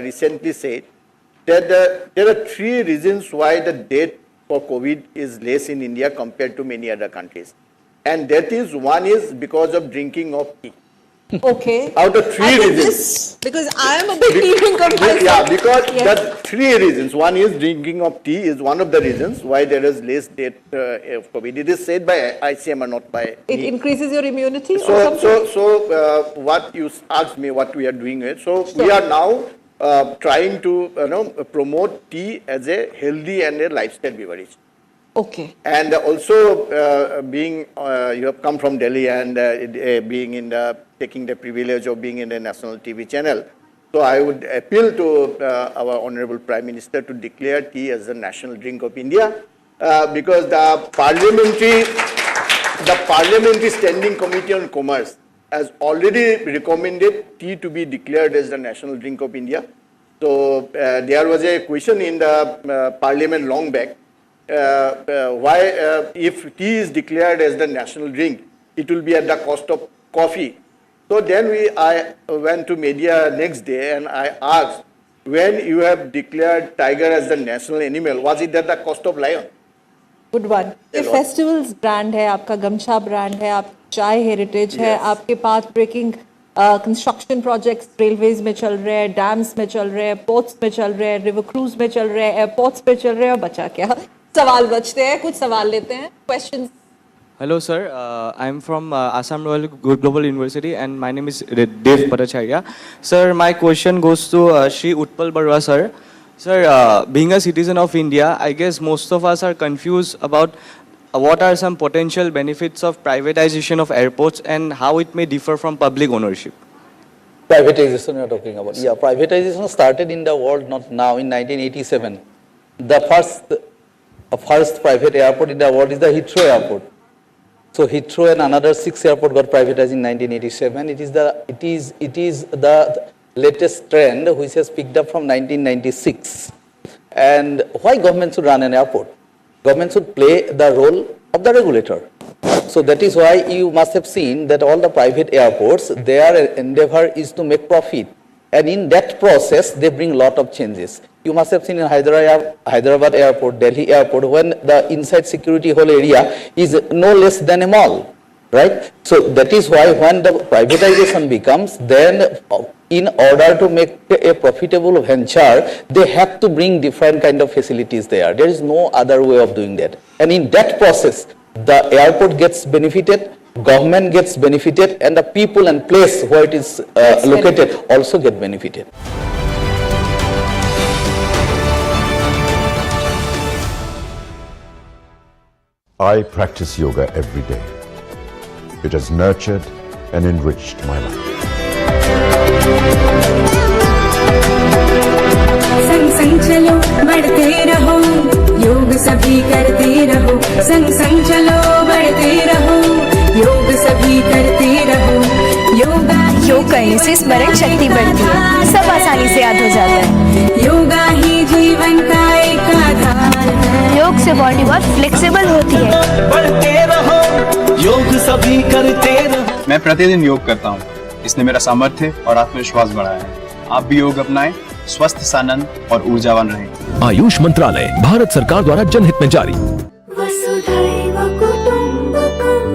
recently said that there are 3 reasons why the death for COVID is less in India compared to many other countries. And that is, one is because of drinking of tea. Okay. Out of 3 reasons. Because I am a big tea drinker myself. Yeah, because the 3 reasons. One is drinking of tea is one of the reasons why there is less death of COVID. It is said by ICMR, not by It me. increases your immunity or something? So what you asked me, what we are doing it. So we are now trying to promote tea as a healthy and a lifestyle beverage. Okay. And also being, you have come from Delhi and being taking the privilege of being in the national TV channel. So I would appeal to our Honorable Prime Minister to declare tea as the national drink of India, because the Parliamentary Standing Committee on Commerce has already recommended tea to be declared as the national drink of India. So there was a question in the Parliament long back. Why, if tea is declared as the national drink, it will be at the cost of coffee. So then I went to media next day and I asked, when you have declared tiger as the national animal, was it at the cost of lion? Good one. ये festivals brand है, आपका गमछा brand है, आप चाय heritage है, आपके path breaking construction projects railways में चल रहे हैं, dams में चल रहे हैं, ports में चल रहे हैं, river cruise में चल रहे हैं, airports पे चल रहे हैं, बचा क्या? सवाल बचते हैं, कुछ सवाल लेते हैं. Questions. Hello sir, I am from Assam Royal Global University and my name is Dev Bhattacharya. Sir, my question goes to Shri Utpal Barwa sir. Sir, being a citizen of India, I guess most of us are confused about what are some potential benefits of privatization of airports and how it may differ from public ownership. Privatization you are talking about. Yeah, privatization started in the world, not now, in 1987. The first private airport in the world is the Heathrow Airport. So Heathrow and another 6 airports got privatized in 1987. It is the latest trend which has picked up from 1996. And why government should run an airport? Government should play the role of the regulator. So that is why you must have seen that all the private airports, their endeavor is to make profit. And in that process, they bring a lot of changes. You must have seen in Hyderabad airport, Delhi airport, when the inside security whole area is no less than a mall, right? So that is why when the privatization becomes, then in order to make a profitable venture, they have to bring different kind of facilities there. There is no other way of doing that. And in that process, the airport gets benefited, government gets benefited, and the people and place where it is located also get benefited. I practice yoga every day. It has nurtured and enriched my life. संग संग चलो बढ़ते रहो योग सभी करते रहो संग संग चलो बढ़ते रहो योग सभी करते रहो योग करने से स्मरण शक्ति बढ़ती है, सब आसानी से याद हो जाता है। योगा ही जीवन का एक आधार है। योग से बॉडी बहुत फ्लेक्सिबल होती है। बढ़ते रहो योग सभी करते रहो। मैं प्रतिदिन योग करता हूँ, इसने मेरा सामर्थ्य और आत्मविश्वास बढ़ाया है। आप भी योग अपनाएं, स्वस्थ, सानंद और ऊर्जावान रहें। आयुष मंत्रालय भारत सरकार द्वारा जनहित में जारी। वसुधैव कुटुंबकम्।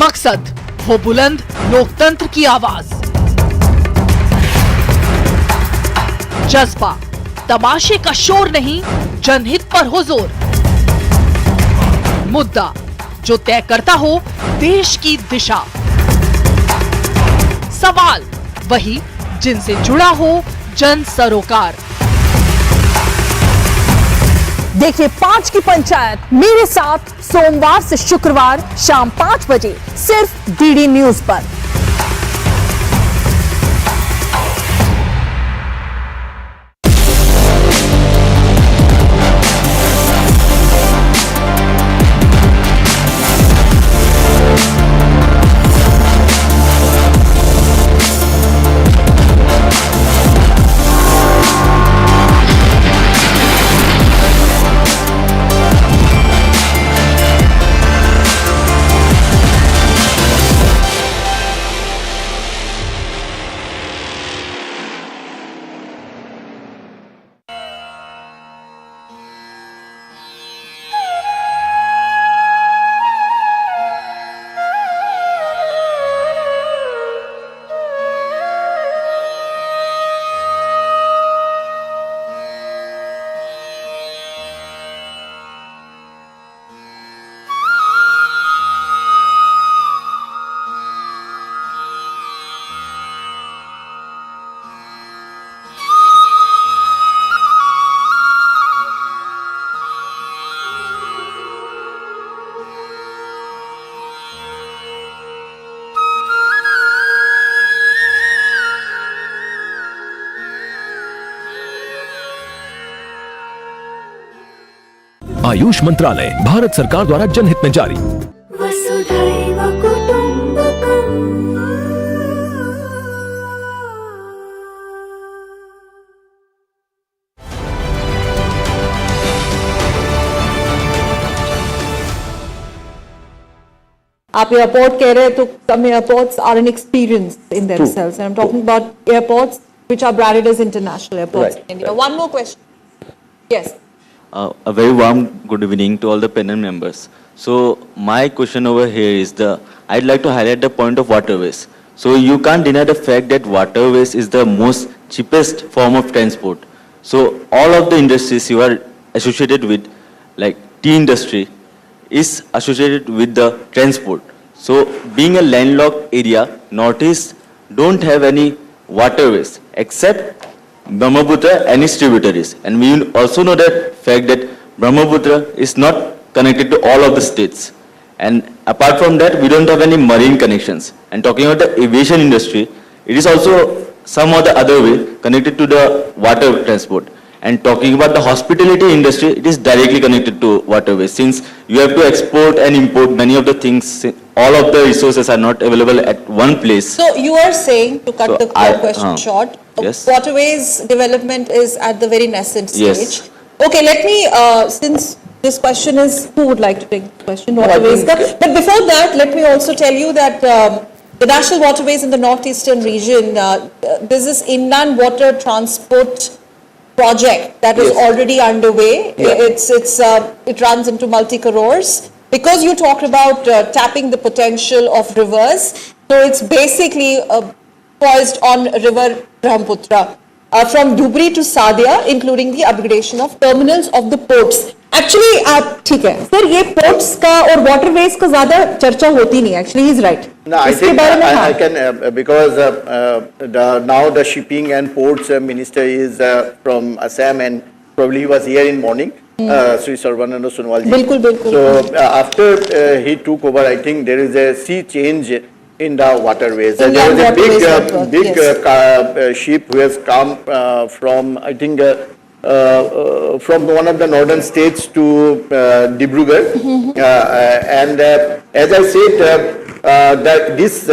मकसद हो बुलंद लोकतंत्र की आवाज, जज्बा तमाशे का शोर नहीं, जनहित पर हो जोर, मुद्दा जो तय करता हो देश की दिशा, सवाल वही जिनसे जुड़ा हो जन सरोकार। देखिए 5 की पंचायत मेरे साथ सोमवार से शुक्रवार शाम 5 बजे सिर्फ डीडी न्यूज पर। आयुष मंत्रालय भारत सरकार द्वारा जनहित में जारी। वसुधैव कुटुंबकम्। आप एयरपोर्ट कह रहे हैं तो some airports are an experience in themselves, and I'm talking about airports which are branded as international airports in India. One more question. Yes. A very warm good evening to all the panel members. So my question over here is I'd like to highlight the point of waterways. So you can't deny the fact that waterways is the most cheapest form of transport. So all of the industries you are associated with, like tea industry, is associated with the transport. So being a landlocked area, Northeast don't have any waterways except Brahmaputra and its tributaries. And we also know the fact that Brahmaputra is not connected to all of the states. And apart from that, we don't have any marine connections. And talking about the aviation industry, it is also some or the other way connected to the water transport. And talking about the hospitality industry, it is directly connected to waterways, since you have to export and import many of the things. All of the resources are not available at one place. So you are saying, to cut the question short, yes. waterways development is at the very nascent stage. Yes. Okay, let me, since this question is, who would like to take the question? Waterways. But before that, let me also tell you that the national waterways in the northeastern region, there's this inland water transport project that is already underway. It runs into multi-crores. Because you talked about tapping the potential of rivers, so it's basically poised on river Brahmaputra. From Dhubri to Sadia, including the upgradation of terminals of the ports. Actually, ठीक है, sir, ये ports का और waterways का ज़्यादा चर्चा होती नहीं. Actually, he's right. No, I think I can because now the shipping and ports minister is from Assam and probably he was here in morning. Sri Sarvananda Sonowalji. बिल्कुल बिल्कुल. So after he took over, I think there is a sea change in the waterways. There was a big ship who has come from, I think, from one of the northern states to Dibrugarh. And as I said, that this,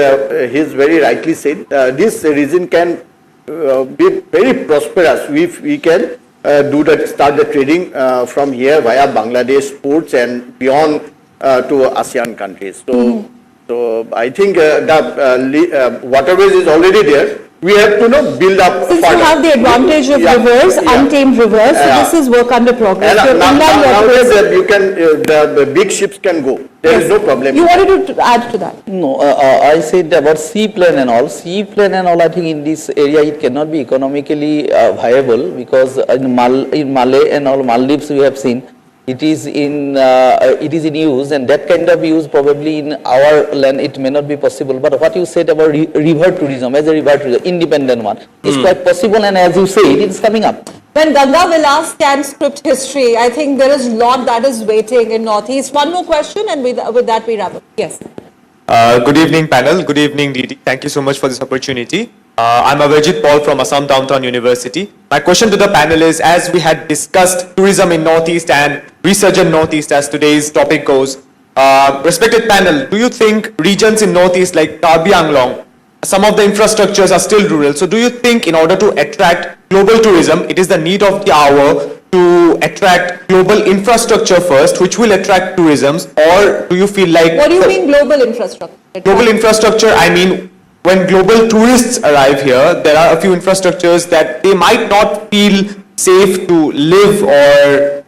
he's very rightly said, this region can be very prosperous if we can start the trading from here via Bangladesh ports and beyond to ASEAN countries. So I think the waterways is already there. We have to build up. Since you have the advantage of rivers, untamed rivers, so this is work under progress. And nowadays you can, the big ships can go. There is no problem. You wanted to add to that? No, I said about seaplane and all. Seaplane and all, I think in this area it cannot be economically viable, because in Malay and all Maldives we have seen it is in use, and that kind of use probably in our land it may not be possible. But what you said about river tourism, as a river tourism, independent one, is quite possible, and as you say, it is coming up. When Ganga Vilas can script history, I think there is a lot that is waiting in Northeast. One more question, and with that we wrap up. Yes. Good evening, panel. Good evening, DT. Thank you so much for this opportunity. I'm Avarjit Paul from Assam Downtown University. My question to the panel is, as we had discussed tourism in Northeast and resurgent Northeast as today's topic goes, respected panel, do you think regions in Northeast like Karbi Anglong, some of the infrastructures are still rural, so do you think in order to attract global tourism, it is the need of the hour to attract global infrastructure first, which will attract tourism, or do you feel like... What do you mean global infrastructure? Global infrastructure, I mean, when global tourists arrive here, there are a few infrastructures that they might not feel safe to live or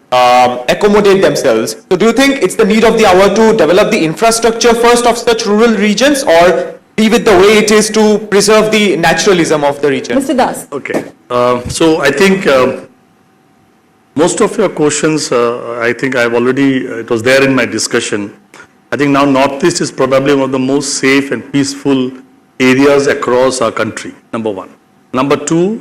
accommodate themselves. So do you think it's the need of the hour to develop the infrastructure first of such rural regions, or leave it the way it is to preserve the naturalism of the region? Mr. Das. Okay. So I think most of your questions, I think I've already, it was there in my discussion. I think now Northeast is probably one of the most safe and peaceful areas across our country, number one. Number two,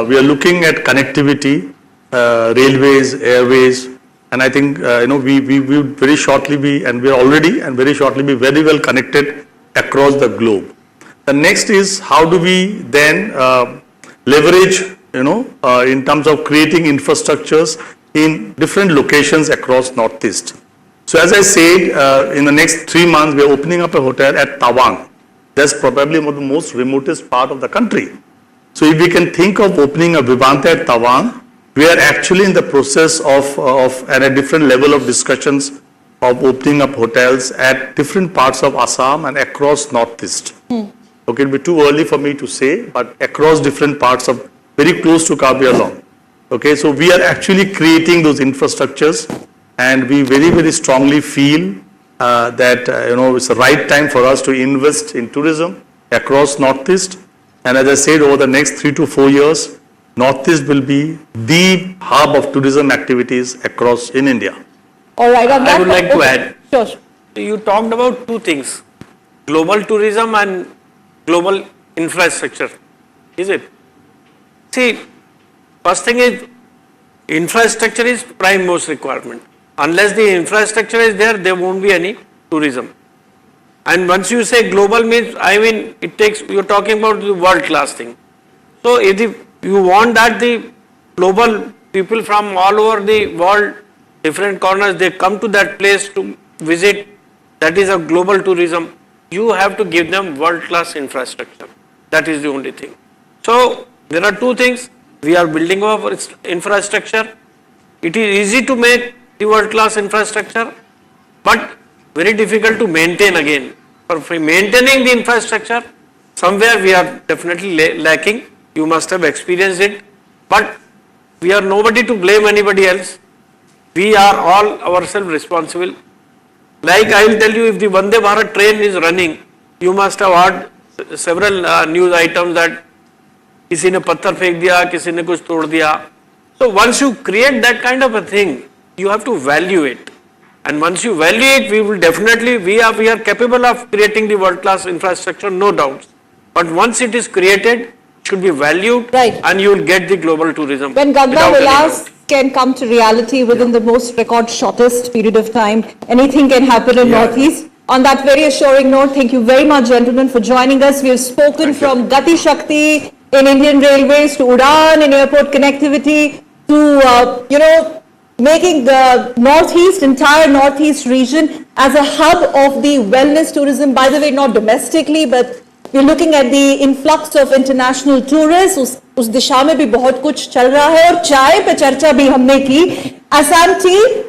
we are looking at connectivity, railways, airways, and I think, we will very shortly be, and we are already, and very shortly be very well connected across the globe. The next is, how do we then leverage, in terms of creating infrastructures in different locations across Northeast. So as I said, in the next 3 months, we are opening up a hotel at Tawang. That's probably one of the most remotest part of the country. So if we can think of opening a Vivanta at Tawang, we are actually in the process of at a different level of discussions of opening up hotels at different parts of Assam and across Northeast. Okay, it'll be too early for me to say, but across different parts of, very close to Karbi Anglong. Okay, so we are actually creating those infrastructures, and we very, very strongly feel that it's the right time for us to invest in tourism across Northeast. And as I said, over the next 3 to 4 years, Northeast will be the hub of tourism activities across in India. All right. I would like to add. Sure. So you talked about two things: global tourism and global infrastructure. Is it? See, first thing is infrastructure is prime most requirement. Unless the infrastructure is there, there won't be any tourism. And once you say global means, I mean, it takes, you're talking about the world class thing. So if you want that the global people from all over the world, different corners, they come to that place to visit, that is a global tourism, you have to give them world-class infrastructure. That is the only thing. So there are two things. We are building our infrastructure. It is easy to make the world-class infrastructure, but very difficult to maintain again. For maintaining the infrastructure, somewhere we are definitely lacking. You must have experienced it. But we are nobody to blame anybody else. We are all ourselves responsible. Like I will tell you, if the Vande Bharat train is running, you must have heard several news items that किसी ने पत्थर फेंक दिया, किसी ने कुछ तोड़ दिया. So once you create that kind of a thing, you have to value it. And once you value it, we will definitely, we are capable of creating the world-class infrastructure, no doubts. But once it is created, it should be valued, right, and you will get the global tourism. When Ganga Vilas can come to reality within the most record shortest period of time, anything can happen in Northeast. On that very assuring note, thank you very much, gentlemen, for joining us. We have spoken from Gati Shakti in Indian Railways to Udan in airport connectivity to, making the Northeast, entire Northeast region as a hub of the wellness tourism. By the way, not domestically, but we're looking at the influx of international tourists. उस दिशा में भी बहुत कुछ चल रहा है और चाय पे चर्चा भी हमने की. Assam tea,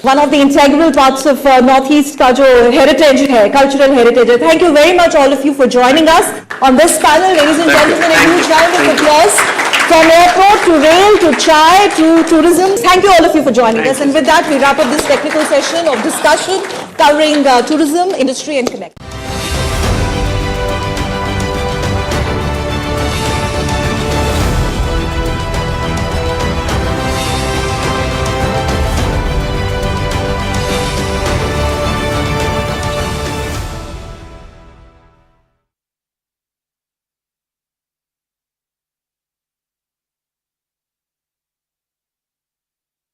one of the integral parts of Northeast का जो heritage है, cultural heritage है. Thank you very much all of you for joining us on this panel. Ladies and gentlemen, a huge round of applause. From airport to rail to chai to tourism. Thank you all of you for joining us. And with that, we wrap up this technical session of discussion covering tourism, industry and connect.